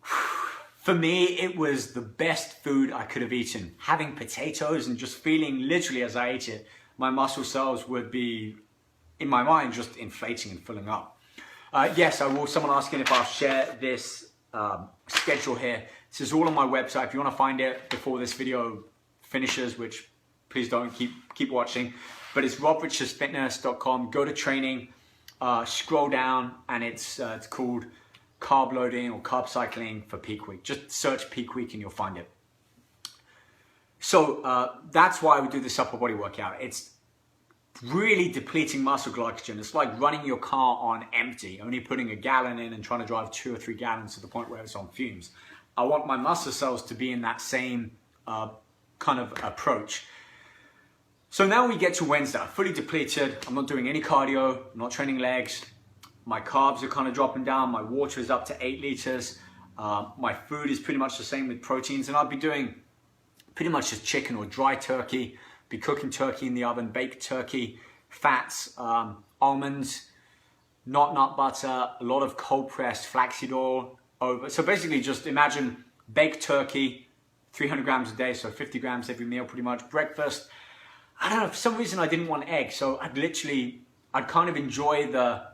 For me, it was the best food I could have eaten. Having potatoes and just feeling literally as I ate it, my muscle cells would be, in my mind, just inflating and filling up. Yes, I will. Someone asking if I'll share this schedule here. This is all on my website. If you want to find it before this video finishes, which please don't, keep watching. But it's robrichardsfitness.com. Go to training, scroll down, and it's called Carb Loading or Carb Cycling for peak week. Just search peak week and you'll find it. So that's why we do this upper body workout. It's really depleting muscle glycogen. It's like running your car on empty, only putting a gallon in and trying to drive 2 or 3 gallons to the point where it's on fumes. I want my muscle cells to be in that same kind of approach. So now we get to Wednesday, fully depleted. I'm not doing any cardio, I'm not training legs. My carbs are kind of dropping down. My water is up to 8 liters. My food is pretty much the same with proteins, and I'll be doing pretty much just chicken or dry turkey. Be cooking turkey in the oven, baked turkey, fats, almonds, not nut butter, a lot of cold pressed flaxseed oil. So basically just imagine baked turkey, 300 grams a day, so 50 grams every meal pretty much. Breakfast, I don't know, for some reason I didn't want eggs, so I'd kind of enjoy the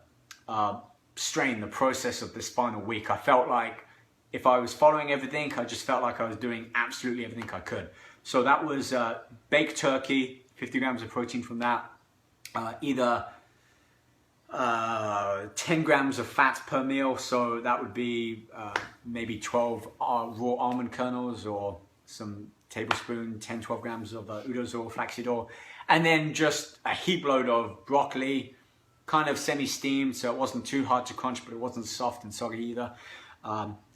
strain, the process of this final week. I felt like if I was following everything, I just felt like I was doing absolutely everything I could. So that was baked turkey, 50 grams of protein from that, either 10 grams of fat per meal, so that would be maybe 12 raw almond kernels, or some tablespoon, 10-12 grams of Udo's oil, flaxseed oil, and then just a heap load of broccoli, kind of semi-steamed, so it wasn't too hard to crunch, but it wasn't soft and soggy either.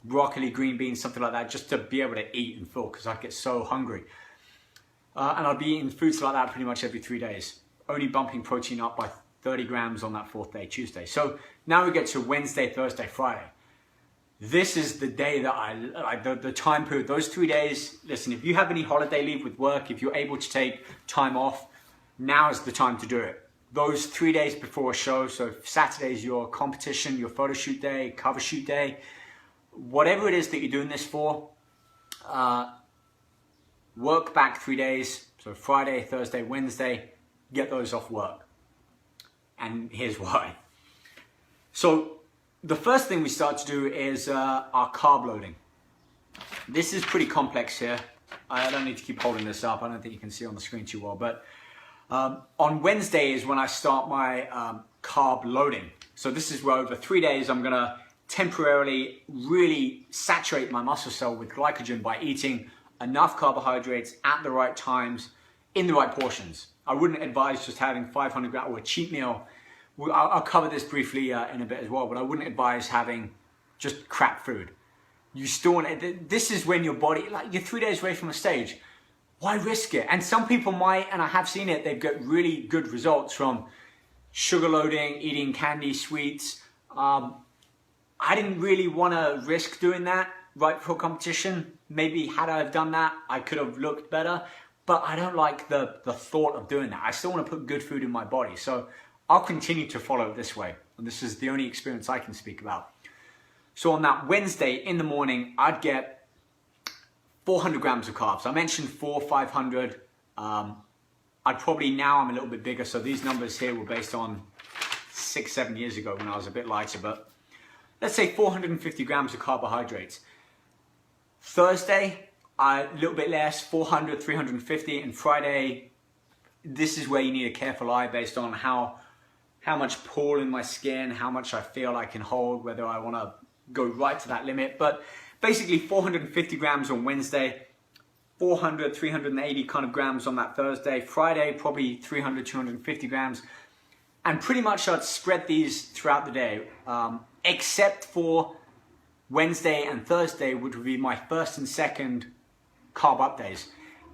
Broccoli, green beans, something like that, just to be able to eat and fill, because I get so hungry. And I'd be eating foods like that pretty much every 3 days, only bumping protein up by 30 grams on that 4th day, Tuesday. So now we get to Wednesday, Thursday, Friday. This is the day that I like, the time period, those 3 days. Listen, if you have any holiday leave with work, if you're able to take time off, now is the time to do it. Those 3 days before a show, so if Saturday is your competition, your photo shoot day, cover shoot day, whatever it is that you're doing this for, work back 3 days, so Friday, Thursday, Wednesday, get those off work. And here's why. So the first thing we start to do is our carb loading. This is pretty complex here. I don't need to keep holding this up. I don't think you can see on the screen too well, but on Wednesday is when I start my carb loading. So this is where over 3 days I'm gonna temporarily really saturate my muscle cell with glycogen by eating enough carbohydrates at the right times in the right portions. I wouldn't advise just having 500 grams or a cheat meal. I'll cover this briefly in a bit as well, but I wouldn't advise having just crap food. You still want it. This is when your body, like, you're 3 days away from a stage. Why risk it? And some people might, and I have seen it, they've got really good results from sugar loading, eating candy, sweets. I didn't really want to risk doing that right before competition. Maybe had I have done that, I could have looked better, but I don't like the thought of doing that. I still want to put good food in my body. So I'll continue to follow it this way. And this is the only experience I can speak about. So on that Wednesday in the morning, I'd get 400 grams of carbs. I mentioned 500. I'd probably, now I'm a little bit bigger. So these numbers here were based on 6-7 years ago when I was a bit lighter, but let's say 450 grams of carbohydrates. Thursday, a little bit less, 400, 350, and Friday, this is where you need a careful eye based on how much pull in my skin, how much I feel I can hold, whether I want to go right to that limit. But basically 450 grams on Wednesday, 400, 380 kind of grams on that Thursday. Friday, probably 300, 250 grams. And pretty much I'd spread these throughout the day, except for Wednesday and Thursday, which would be my first and second carb up days.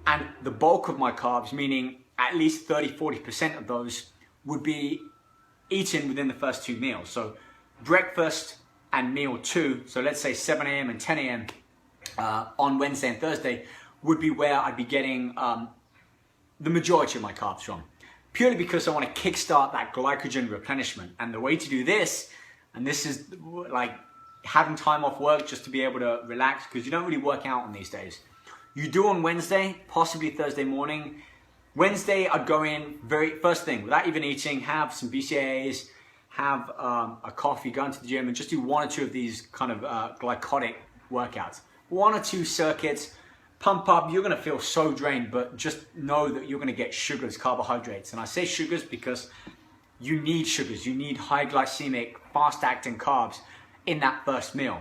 And the bulk of my carbs, meaning at least 30-40% of those, would be eaten within the first 2 meals. So breakfast and meal 2, so let's say 7 a.m. and 10 a.m. On Wednesday and Thursday, would be where I'd be getting the majority of my carbs from. Purely because I want to kickstart that glycogen replenishment. And the way to do this, and this is like having time off work just to be able to relax, because you don't really work out on these days. You do on Wednesday, possibly Thursday morning. Wednesday, I'd go in first thing, without even eating, have some BCAAs, have a coffee, go into the gym, and just do 1 or 2 of these kind of glycotic workouts. 1 or 2 circuits, pump up. You're going to feel so drained, but just know that you're going to get sugars, carbohydrates. And I say sugars because you need sugars. You need high glycemic, fast-acting carbs in that first meal.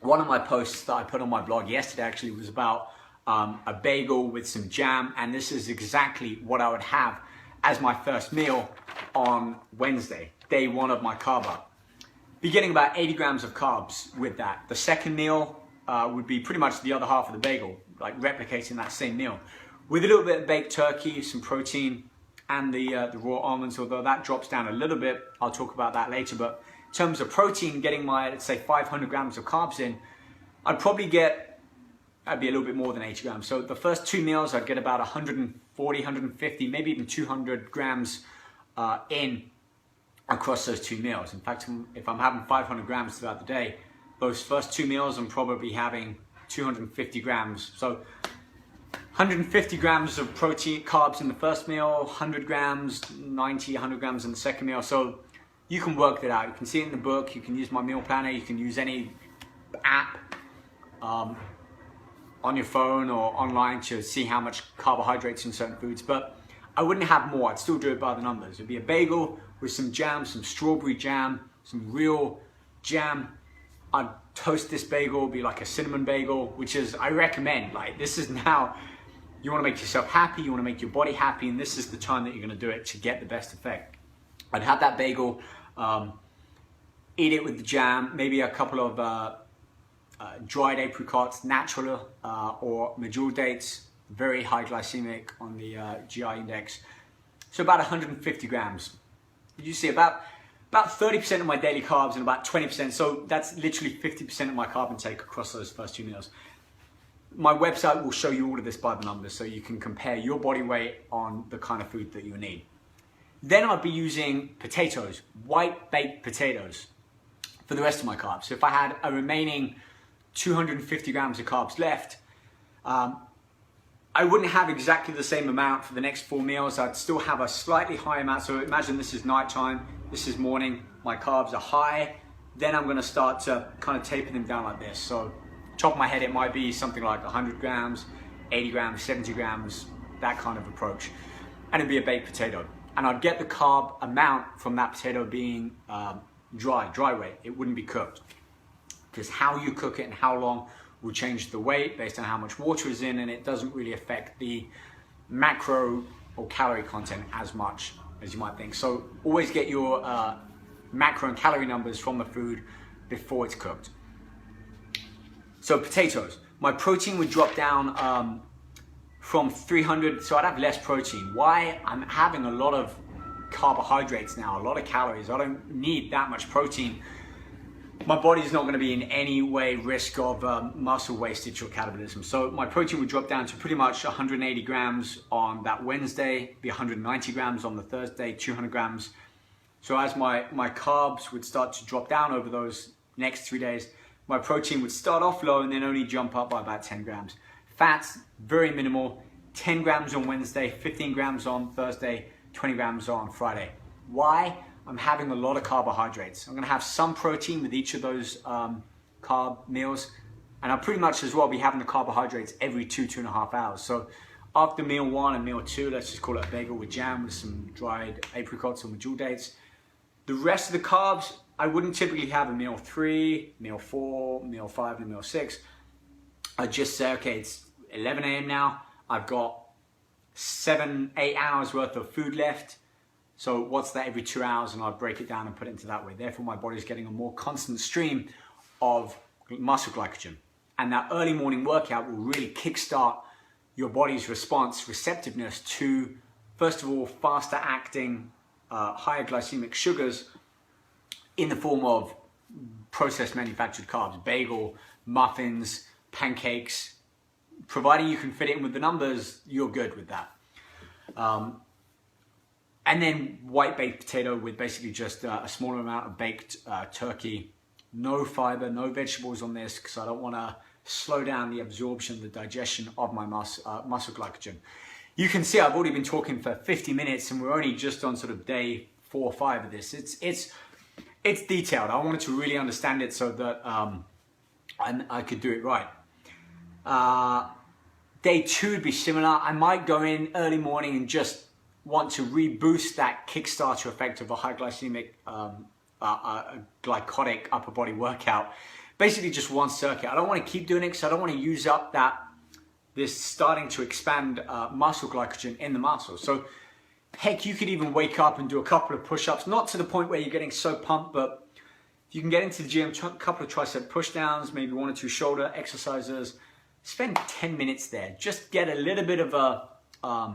One of my posts that I put on my blog yesterday actually was about a bagel with some jam, and this is exactly what I would have as my first meal on Wednesday, day 1 of my Carb Up. Be getting about 80 grams of carbs with that. The second meal would be pretty much the other half of the bagel, like replicating that same meal, with a little bit of baked turkey, some protein, and the raw almonds, although that drops down a little bit. I'll talk about that later, but in terms of protein, getting my, let's say, 500 grams of carbs in, I'd be a little bit more than 80 grams. So the first 2 meals, I'd get about 140, 150, maybe even 200 grams in across those 2 meals. In fact, if I'm having 500 grams throughout the day, those first 2 meals, I'm probably having 250 grams. So 150 grams of protein, carbs in the first meal, 100 grams, 90, 100 grams in the second meal. So you can work that out. You can see it in the book. You can use my meal planner. You can use any app on your phone or online to see how much carbohydrates in certain foods. But I wouldn't have more. I'd still do it by the numbers. It'd be a bagel with some jam, some strawberry jam, some real jam. I'd toast this bagel, be like a cinnamon bagel, which is, I recommend, like, this is now, you want to make yourself happy, you want to make your body happy, and this is the time that you're going to do it to get the best effect. I'd have that bagel, eat it with the jam, maybe a couple of dried apricots, natural or medjool dates, very high glycemic on the GI index. So about 150 grams. You see about 30% of my daily carbs and about 20%. So that's literally 50% of my carb intake across those first 2 meals. My website will show you all of this by the numbers, so you can compare your body weight on the kind of food that you need. Then I'd be using potatoes, white baked potatoes, for the rest of my carbs. So if I had a remaining 250 grams of carbs left, I wouldn't have exactly the same amount for the next 4 meals. I'd still have a slightly higher amount. So imagine this is nighttime, this is morning, my carbs are high. Then I'm gonna start to kind of taper them down like this. So top of my head, it might be something like 100 grams, 80 grams, 70 grams, that kind of approach. And it'd be a baked potato. And I'd get the carb amount from that potato being dry weight. It wouldn't be cooked. Because how you cook it and how long will change the weight based on how much water is in, and it doesn't really affect the macro or calorie content as much as you might think. So always get your macro and calorie numbers from the food before it's cooked. So potatoes, my protein would drop down from 300, so I'd have less protein. Why? I'm having a lot of carbohydrates now, a lot of calories. I don't need that much protein. My body's not going to be in any way risk of muscle wastage or catabolism. So my protein would drop down to pretty much 180 grams on that Wednesday, be 190 grams on the Thursday, 200 grams. So as my carbs would start to drop down over those next 3 days, my protein would start off low and then only jump up by about 10 grams. Fats, very minimal, 10 grams on Wednesday, 15 grams on Thursday, 20 grams on Friday. Why? I'm having a lot of carbohydrates. I'm gonna have some protein with each of those carb meals, and I'll pretty much as well be having the carbohydrates every 2.5 hours. So After meal 1 and meal 2, let's just call it a bagel with jam with some dried apricots or medjool dates. The rest of the carbs, I wouldn't typically have a meal 3, meal 4, meal 5, and meal 6. I'd just say, okay, it's 11 a.m. now. I've got 7-8 hours worth of food left. So what's that every 2 hours? And I'll break it down and put it into that way. Therefore, my body's getting a more constant stream of muscle glycogen. And that early morning workout will really kickstart your body's response, receptiveness to, first of all, faster acting, higher glycemic sugars in the form of processed manufactured carbs, bagel, muffins, pancakes. Providing you can fit it in with the numbers, you're good with that. And then white baked potato with basically just a smaller amount of baked turkey. No fiber, no vegetables on this because I don't want to slow down the absorption, the digestion of my muscle glycogen. You can see I've already been talking for 50 minutes and we're only just on sort of day 4 or 5 of this. It's detailed. I wanted to really understand it so that I could do it right. Day 2 would be similar. I might go in early morning and just want to reboost that Kickstarter effect of a high glycemic, glycotic upper body workout. Basically just one circuit. I don't want to keep doing it because I don't want to use up this starting to expand muscle glycogen in the muscle. So heck, you could even wake up and do a couple of push-ups, not to the point where you're getting so pumped, but if you can get into the gym, a couple of tricep push-downs, maybe 1 or 2 shoulder exercises, spend 10 minutes there. Just get a little bit of a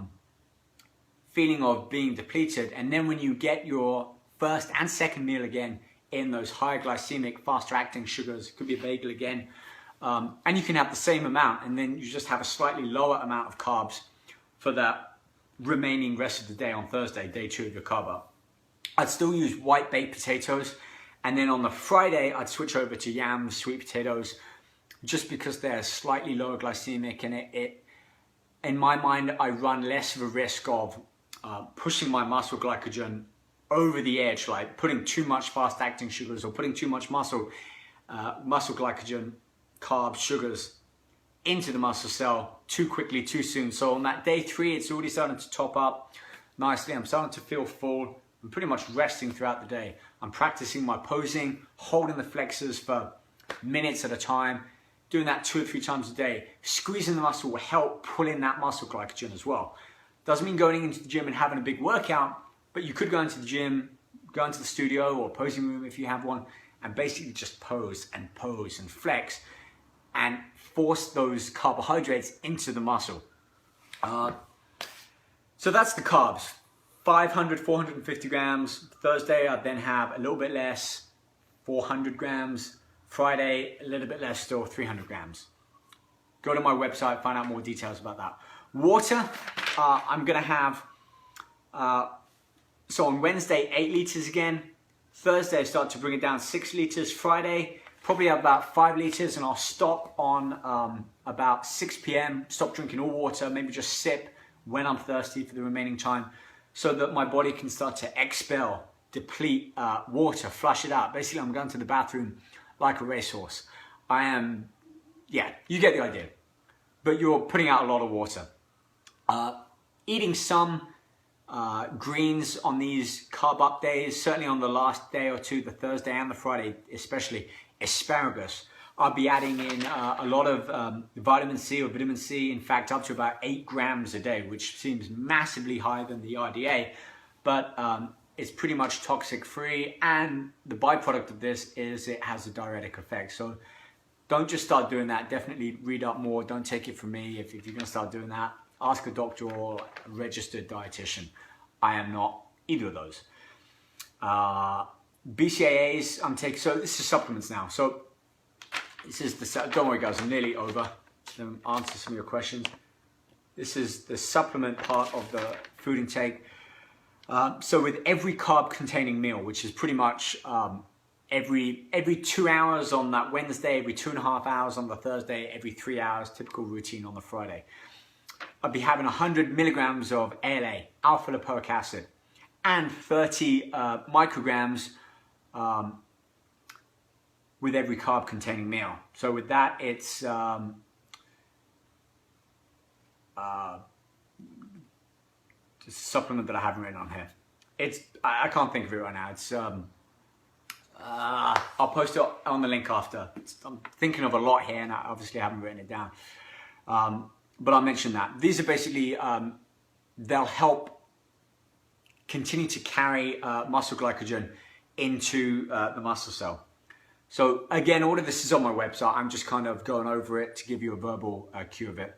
feeling of being depleted. And then when you get your first and second meal again in those high glycemic, faster acting sugars, it could be a bagel again, and you can have the same amount and then you just have a slightly lower amount of carbs for that remaining rest of the day on Thursday, day 2 of your Carb Up. I'd still use white baked potatoes, and then on the Friday I'd switch over to yams, sweet potatoes, just because they're slightly lower glycemic, and it in my mind I run less of a risk of pushing my muscle glycogen over the edge, like putting too much fast acting sugars or putting too much muscle glycogen, carbs, sugars into the muscle cell too quickly, too soon. So on that day 3, it's already starting to top up nicely. I'm starting to feel full. I'm pretty much resting throughout the day. I'm practicing my posing, holding the flexors for minutes at a time, doing that 2 or 3 times a day. Squeezing the muscle will help pull in that muscle glycogen as well. Doesn't mean going into the gym and having a big workout, but you could go into the gym, go into the studio or posing room if you have one, and basically just pose and flex and force those carbohydrates into the muscle. So that's the carbs. 500, 450 grams. Thursday, I'd then have a little bit less, 400 grams. Friday, a little bit less still, 300 grams. Go to my website, find out more details about that. Water, I'm gonna have, so on Wednesday, 8 liters again. Thursday, I start to bring it down 6 liters. Friday, probably about 5 liters, and I'll stop on about 6 p.m. Stop drinking all water, maybe just sip when I'm thirsty for the remaining time, so that my body can start to expel, deplete water, flush it out. Basically, I'm going to the bathroom like a racehorse. Yeah, you get the idea. But you're putting out a lot of water. Eating some greens on these Carb Up days, certainly on the last day or 2, the Thursday and the Friday especially, asparagus. I'll be adding in a lot of vitamin C or vitamin C, in fact up to about 8 grams a day, which seems massively higher than the RDA, but it's pretty much toxic free, and the byproduct of this is it has a diuretic effect. So don't just start doing that. Definitely read up more. Don't take it from me. If you're going to start doing that, ask a doctor or a registered dietitian. I am not either of those. BCAAs I'm taking, so this is supplements now. So this is the, don't worry guys, I'm nearly over. Let me answer some of your questions. This is the supplement part of the food intake. So with every carb containing meal, which is pretty much every 2 hours on that Wednesday, every 2.5 hours on the Thursday, every 3 hours, typical routine on the Friday, I'd be having 100 milligrams of ALA, alpha lipoic acid, and 30 micrograms with every carb containing meal. So with that, it's It's a supplement that I haven't written on here. I can't think of it right now. It's I'll post it on the link after. I'm thinking of a lot here, and I obviously haven't written it down. But I'll mention that. These are basically, they'll help continue to carry muscle glycogen into the muscle cell. So again, all of this is on my website. I'm just kind of going over it to give you a verbal cue of it.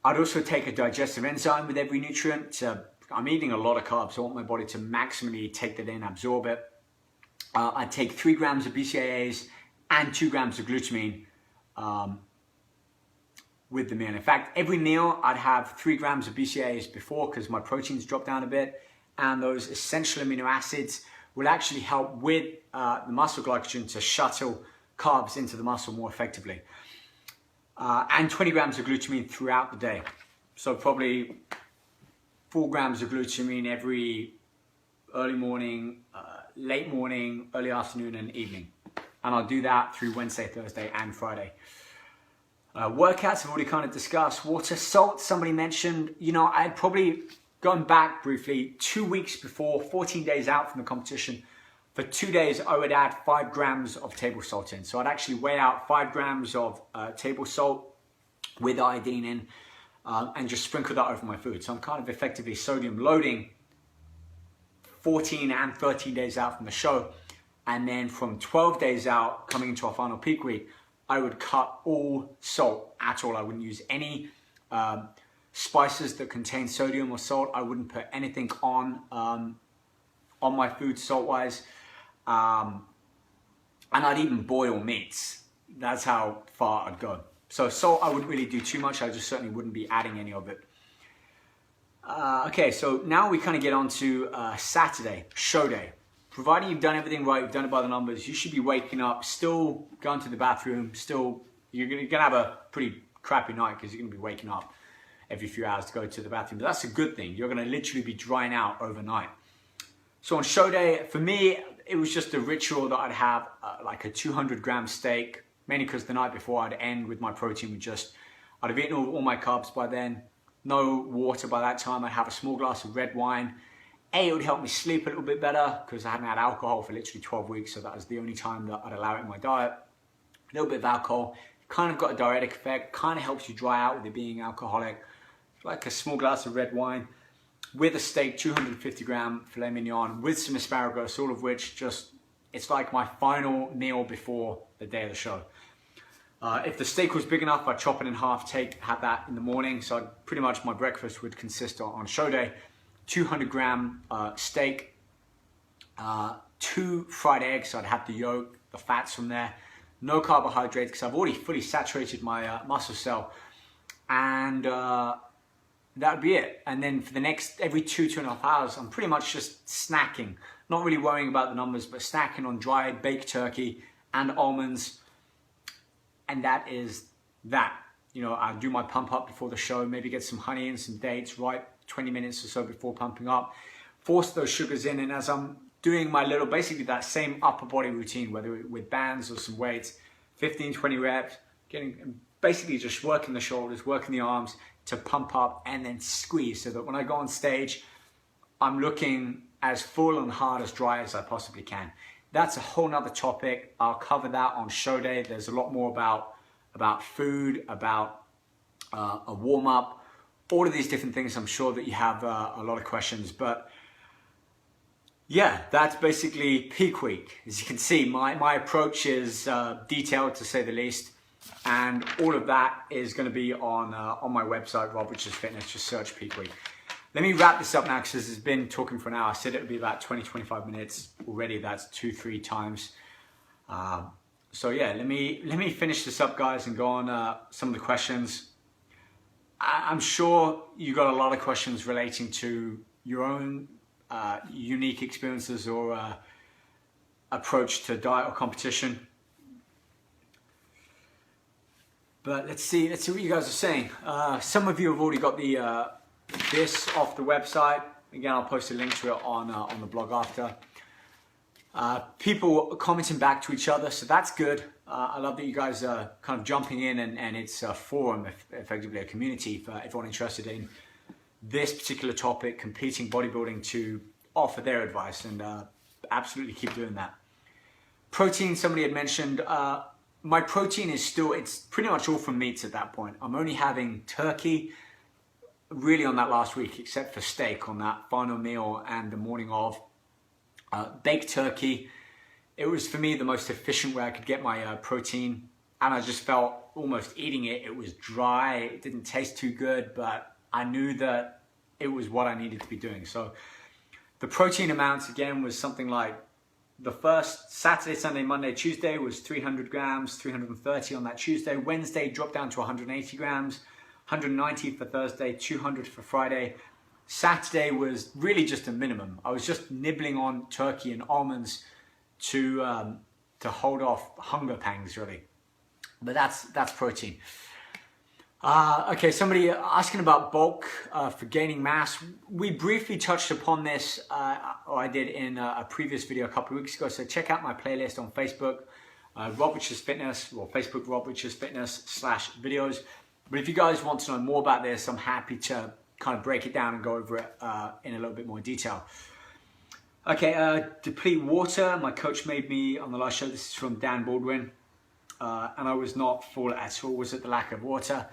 I'd also take a digestive enzyme with every nutrient. I'm eating a lot of carbs, so I want my body to maximally take that in, absorb it. I'd take 3 grams of BCAAs and 2 grams of glutamine with the meal. In fact, every meal I'd have 3 grams of BCAAs before, because my proteins drop down a bit, and those essential amino acids will actually help with the muscle glycogen to shuttle carbs into the muscle more effectively. And 20 grams of glutamine throughout the day. So probably 4 grams of glutamine every early morning, late morning, early afternoon and evening. And I'll do that through Wednesday, Thursday and Friday. Workouts I've already kind of discussed. Water, salt, somebody mentioned. You know, I'd probably, going back briefly, 2 weeks before, 14 days out from the competition, for 2 days I would add 5 grams of table salt in. So I'd actually weigh out 5 grams of table salt with iodine in and just sprinkle that over my food. So I'm kind of effectively sodium loading 14 and 13 days out from the show. And then from 12 days out, coming into our final peak week, I would cut all salt at all. I wouldn't use any spices that contain sodium or salt. I wouldn't put anything on my food salt-wise. And I'd even boil meats. That's how far I'd go. So salt, I wouldn't really do too much. I just certainly wouldn't be adding any of it. Okay, so now we kind of get on to Saturday, show day. Providing you've done everything right, you've done it by the numbers, you should be waking up, still going to the bathroom, you're going to have a pretty crappy night because you're going to be waking up every few hours to go to the bathroom. But that's a good thing. You're going to literally be drying out overnight. So on show day, for me, it was just a ritual that I'd have like a 200-gram steak, mainly because the night before I'd end with my protein with I'd have eaten all my carbs by then, no water by that time. I'd have a small glass of red wine. It would help me sleep a little bit better because I hadn't had alcohol for literally 12 weeks, so that was the only time that I'd allow it in my diet. A little bit of alcohol, kind of got a diuretic effect, kind of helps you dry out with it being alcoholic. Like a small glass of red wine with a steak, 250-gram filet mignon, with some asparagus, all of which it's like my final meal before the day of the show. If the steak was big enough, I'd chop it in half, have that in the morning. So pretty much my breakfast would consist on show day, 200-gram steak, 2 fried eggs, so I'd have the yolk, the fats from there, no carbohydrates because I've already fully saturated my muscle cell, and that would be it. And then for the next, every 2.5 hours, I'm pretty much just snacking, not really worrying about the numbers, but snacking on dried baked turkey and almonds. And that is that. You know, I do my pump up before the show, maybe get some honey and some dates, right? 20 minutes or so before pumping up. Force those sugars in, and as I'm doing my little, basically that same upper body routine, whether with bands or some weights, 15, 20 reps, basically just working the shoulders, working the arms to pump up and then squeeze so that when I go on stage, I'm looking as full and hard as dry as I possibly can. That's a whole nother topic. I'll cover that on show day. There's a lot more about food, about a warm up, all of these different things. I'm sure that you have a lot of questions, but yeah, that's basically peak week. As you can see, my approach is detailed to say the least, and all of that is going to be on my website, Rob Richards Fitness. Just search peak week. Let me wrap this up now because it's been talking for an hour. I said it would be about 20-25 minutes already. That's 2-3 times. So yeah, let me finish this up, guys, and go on some of the questions. I'm sure you got a lot of questions relating to your own unique experiences or approach to diet or competition. But let's see what you guys are saying. Some of you have already got this off the website. Again, I'll post a link to it on the blog after. People commenting back to each other, so that's good. I love that you guys are kind of jumping in, and it's a forum, effectively a community for everyone interested in this particular topic, completing bodybuilding, to offer their advice, and absolutely keep doing that. Protein, somebody had mentioned, my protein is still, it's pretty much all from meats at that point. I'm only having turkey really on that last week, except for steak on that final meal and the morning of. Baked turkey, it was for me the most efficient way I could get my protein, and I just felt almost eating it, it was dry, it didn't taste too good, but I knew that it was what I needed to be doing. So the protein amounts again was something like, the first Saturday, Sunday, Monday, Tuesday was 300 grams, 330 on that Tuesday. Wednesday dropped down to 180 grams, 190 for Thursday, 200 for Friday. Saturday was really just a minimum. I was just nibbling on turkey and almonds to hold off hunger pangs, really. But that's protein. Okay, somebody asking about bulk for gaining mass. We briefly touched upon this, or I did in a previous video a couple of weeks ago, so check out my playlist on Facebook, Rob Richards Fitness, or Facebook Rob Richards Fitness /videos. But if you guys want to know more about this, I'm happy to kind of break it down and go over it in a little bit more detail. Okay, deplete water. My coach made me on the last show. This is from Dan Baldwin. And I was not full at all. Was it the lack of water?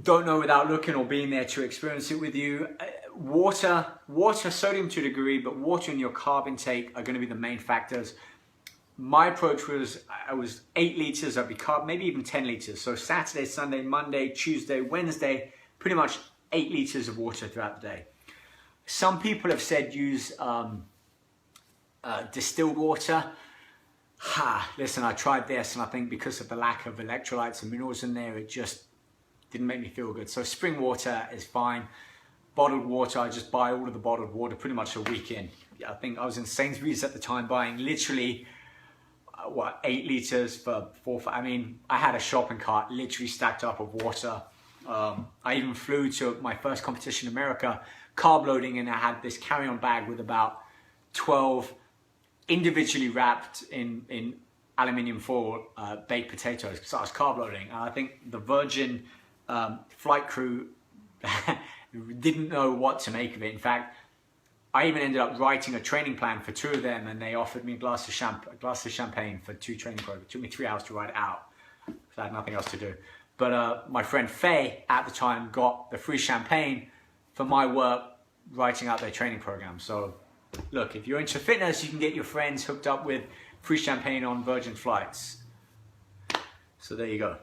Don't know without looking or being there to experience it with you. Water, sodium to a degree, but water and your carb intake are going to be the main factors. My approach was, I was 8 liters, I'd be carb, maybe even 10 liters. So Saturday, Sunday, Monday, Tuesday, Wednesday, pretty much 8 liters of water throughout the day. Some people have said use distilled water. Listen, I tried this, and I think because of the lack of electrolytes and minerals in there, it just didn't make me feel good. So spring water is fine. Bottled water, I just buy all of the bottled water pretty much a week in. I think I was in Sainsbury's at the time buying literally, 8 liters for 4, I mean, I had a shopping cart literally stacked up of water. I even flew to my first competition in America, Carb Loading, and I had this carry-on bag with about 12 individually wrapped in aluminium foil baked potatoes, because I was carb loading. And I think the Virgin flight crew didn't know what to make of it. In fact, I even ended up writing a training plan for 2 of them, and they offered me a glass of champagne for 2 training programs. It took me 3 hours to write it out, because I had nothing else to do. But my friend Faye at the time got the free champagne for my work writing out their training program. So look, if you're into fitness, you can get your friends hooked up with free champagne on Virgin flights. So there you go.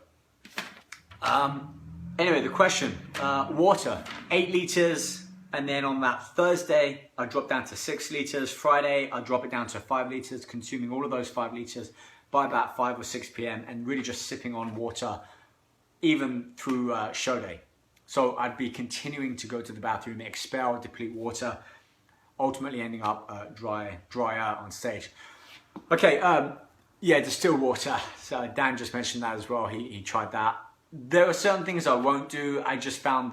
Anyway, the question, water, 8 liters. And then on that Thursday, I dropped down to 6 liters. Friday, I drop it down to 5 liters, consuming all of those 5 liters by about 5 or 6 p.m. and really just sipping on water, even through show day. So I'd be continuing to go to the bathroom, expel, deplete water, ultimately ending up drier on stage. Okay, yeah, distilled water. So Dan just mentioned that as well. He tried that. There are certain things I won't do. I just found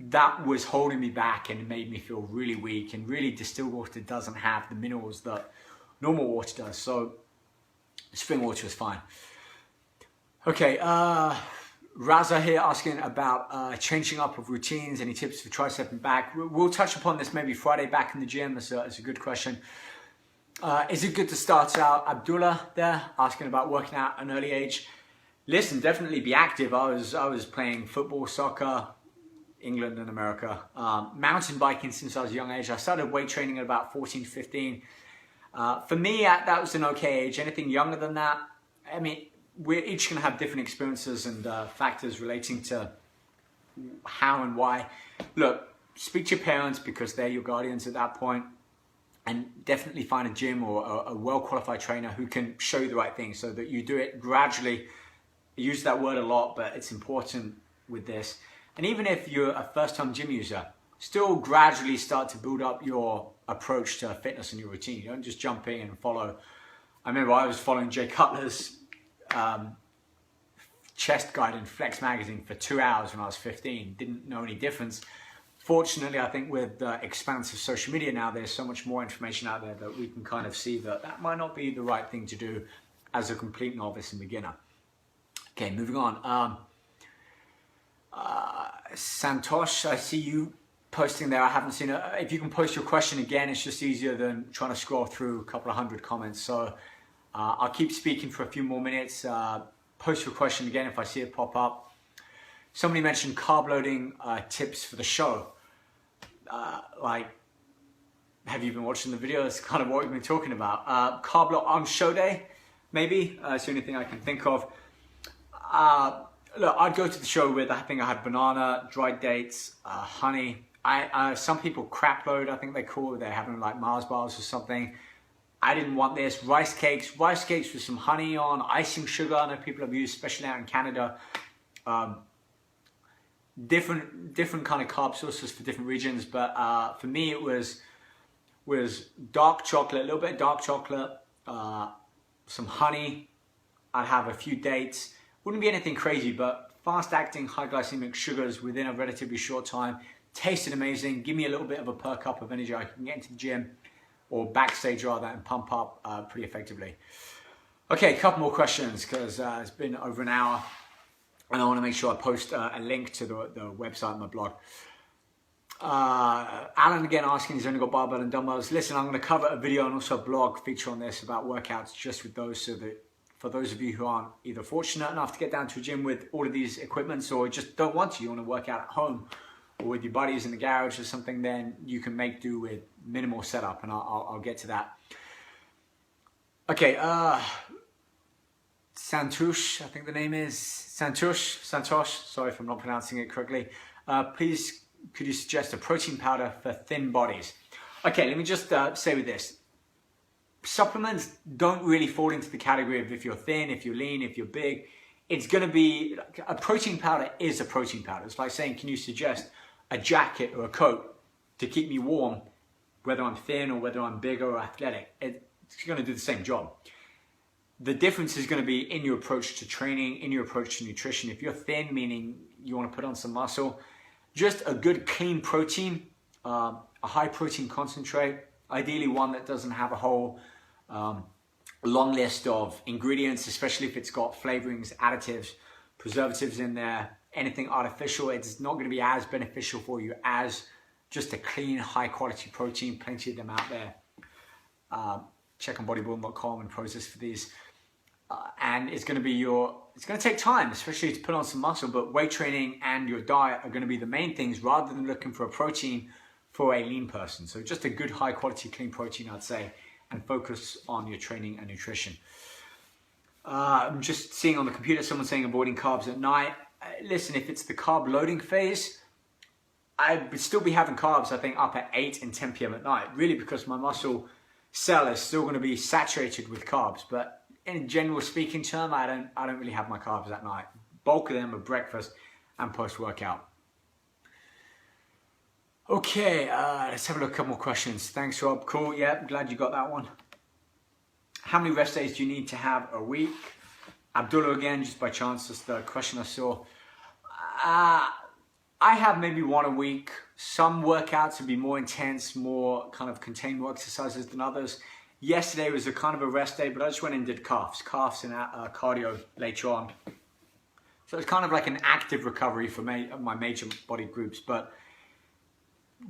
that was holding me back, and it made me feel really weak. And really, distilled water doesn't have the minerals that normal water does. So spring water is fine. Okay, Raza here asking about changing up of routines, any tips for tricep and back. We'll touch upon this maybe Friday back in the gym. That's a good question. Is it good to start out? Abdullah there asking about working out at an early age. Listen, definitely be active. I was playing football, soccer, England and America. Mountain biking since I was a young age. I started weight training at about 14, 15. For me, that was an okay age. Anything younger than that, I mean, we're each going to have different experiences and factors relating to how and why. Look, speak to your parents because they're your guardians at that point, and definitely find a gym or a well-qualified trainer who can show you the right thing so that you do it gradually. I use that word a lot, but it's important with this. And even if you're a first-time gym user, still gradually start to build up your approach to fitness and your routine. You don't just jump in and follow. I remember I was following Jay Cutler's chest guide in Flex magazine for 2 hours when I was 15. Didn't know any difference. Fortunately, I think with the expanse of social media now, there's so much more information out there that we can kind of see that might not be the right thing to do as a complete novice and beginner. Okay, moving on. Santosh, I see you posting there. I haven't seen it. If you can post your question again, it's just easier than trying to scroll through a couple of hundred comments. So I'll keep speaking for a few more minutes. Post your question again if I see it pop up. Somebody mentioned carb loading tips for the show. Have you been watching the video? That's kind of what we've been talking about. Carb load on show day, maybe. It's the only thing I can think of. Look, I'd go to the show with, I think I had banana, dried dates, honey. Some people crap load, I think they call it. They're having like Mars bars or something. I didn't want this. Rice cakes with some honey on, icing sugar. I know people have used, especially out in Canada. Different kind of carb sources for different regions. But for me, it was dark chocolate, a little bit of dark chocolate, some honey. I'd have a few dates. Wouldn't be anything crazy, but fast-acting high glycemic sugars within a relatively short time. Tasted amazing. Give me a little bit of a perk up of energy. I can get into the gym or backstage rather and pump up pretty effectively. Okay, a couple more questions because it's been over an hour and I want to make sure I post a link to the website and my blog. Alan again asking, he's only got barbell and dumbbells. Listen, I'm going to cover a video and also a blog feature on this about workouts just with those, so that for those of you who aren't either fortunate enough to get down to a gym with all of these equipments or just don't want to, you want to work out at home or with your buddies in the garage or something, then you can make do with minimal setup, and I'll get to that. Okay, Santosh, I think the name is Santosh, sorry if I'm not pronouncing it correctly. Please, could you suggest a protein powder for thin bodies? Okay, let me just say with this. Supplements don't really fall into the category of if you're thin, if you're lean, if you're big. It's going to be, a protein powder is a protein powder. It's like saying, can you suggest a jacket or a coat to keep me warm, whether I'm thin or whether I'm big or athletic? It's going to do the same job. The difference is going to be in your approach to training, in your approach to nutrition. If you're thin, meaning you want to put on some muscle, just a good clean protein, a high protein concentrate, ideally one that doesn't have a whole long list of ingredients, especially if it's got flavorings, additives, preservatives in there, anything artificial. It's not going to be as beneficial for you as just a clean, high quality protein. Plenty of them out there. Check on bodybuilding.com and process for these. And it's going to take time, especially to put on some muscle, but weight training and your diet are going to be the main things rather than looking for a protein for a lean person. So just a good high quality clean protein, I'd say, and focus on your training and nutrition. I'm just seeing on the computer someone saying avoiding carbs at night. Listen, if it's the carb loading phase, I would still be having carbs, I think, up at 8 and 10 p.m. at night, really, because my muscle cell is still going to be saturated with carbs. But in general speaking term, I don't really have my carbs at night. Bulk of them are breakfast and post-workout. Okay, let's have a look at a couple more questions. Thanks, Rob. Cool, yeah, glad you got that one. How many rest days do you need to have a week? Abdullah again, just by chance, that's the question I saw. I have maybe one a week. Some workouts would be more intense, more kind of contained exercises than others. Yesterday was a kind of a rest day, but I just went and did calves and cardio later on. So it's kind of like an active recovery for my major body groups, but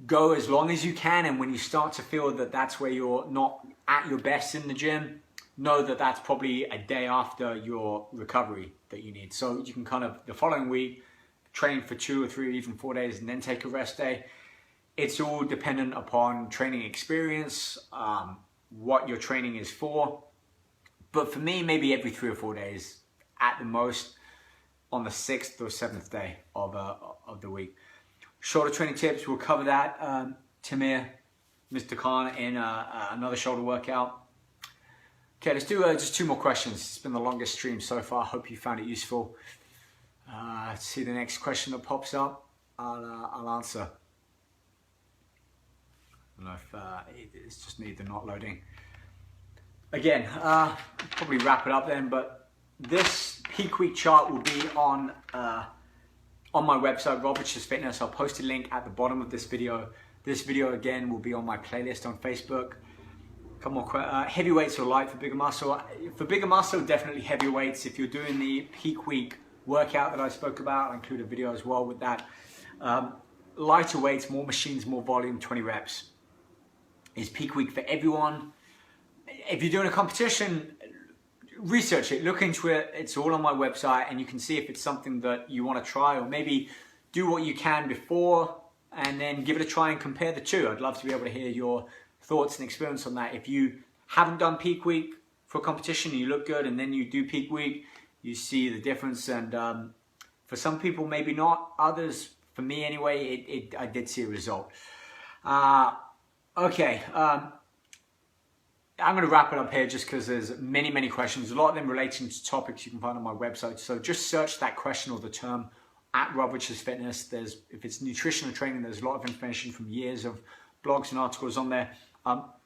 go as long as you can, and when you start to feel that that's where you're not at your best in the gym, know that that's probably a day after your recovery that you need. So you can kind of, the following week, train for 2 or 3 or even 4 days and then take a rest day. It's all dependent upon training experience, what your training is for. But for me, maybe every 3 or 4 days at the most, on the 6th or 7th day of the week. Shoulder training tips, we'll cover that. Tamir, Mr. Khan, in another shoulder workout. Okay, let's do just 2 more questions. It's been the longest stream so far. Hope you found it useful. Let's see the next question that pops up. I'll answer. I don't know if it's just me, they're not loading. Again, probably wrap it up then, but this peak week chart will be on my website, Rob Richards Fitness. I'll post a link at the bottom of this video. This video again will be on my playlist on Facebook. Come on, heavy weights or light for bigger muscle. For bigger muscle, definitely heavy weights. If you're doing the peak week workout that I spoke about, I'll include a video as well with that. Lighter weights, more machines, more volume, 20 reps. Is peak week for everyone? If you're doing a competition, research it, look into it. It's all on my website, and you can see if it's something that you want to try, or maybe do what you can before and then give it a try and compare the two. I'd love to be able to hear your thoughts and experience on that. If you haven't done peak week for a competition and you look good, and then you do peak week, you see the difference. And for some people, maybe not. Others, for me anyway, I did see a result. Okay. I'm going to wrap it up here just because there's many questions, a lot of them relating to topics you can find on my website. So just search that question or the term at Rob Richards Fitness. If it's nutrition or training, there's a lot of information from years of blogs and articles on there.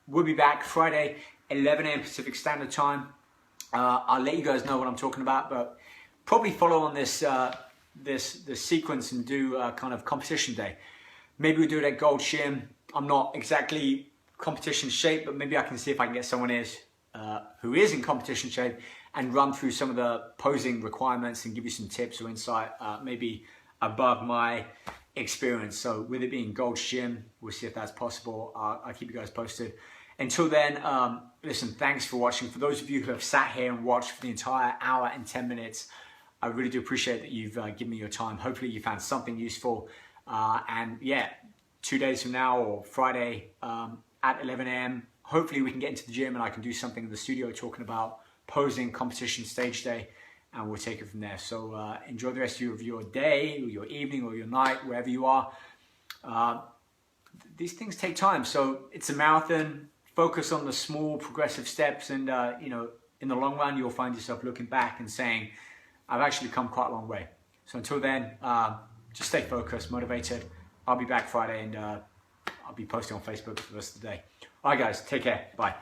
We'll be back Friday, 11 a.m. Pacific Standard Time. I'll let you guys know what I'm talking about, but probably follow on this sequence and do kind of competition day. Maybe we'll do it at Gold Shim. I'm not exactly competition shape, but maybe I can see if I can get someone who is in competition shape and run through some of the posing requirements and give you some tips or insight, maybe above my experience. So with it being Gold Gym, we'll see if that's possible. I'll keep you guys posted. Until then, listen, thanks for watching. For those of you who have sat here and watched for the entire hour and 10 minutes, I really do appreciate that you've given me your time. Hopefully you found something useful. And yeah, 2 days from now, or Friday at 11 a.m., hopefully we can get into the gym and I can do something in the studio talking about posing, competition, stage day, and we'll take it from there. So enjoy the rest of your day, or your evening, or your night, wherever you are. These things take time, so it's a marathon. Focus on the small progressive steps, and you know, in the long run, you'll find yourself looking back and saying, I've actually come quite a long way. So until then, just stay focused, motivated. I'll be back Friday, and I'll be posting on Facebook for the rest of the day. All right, guys, take care. Bye.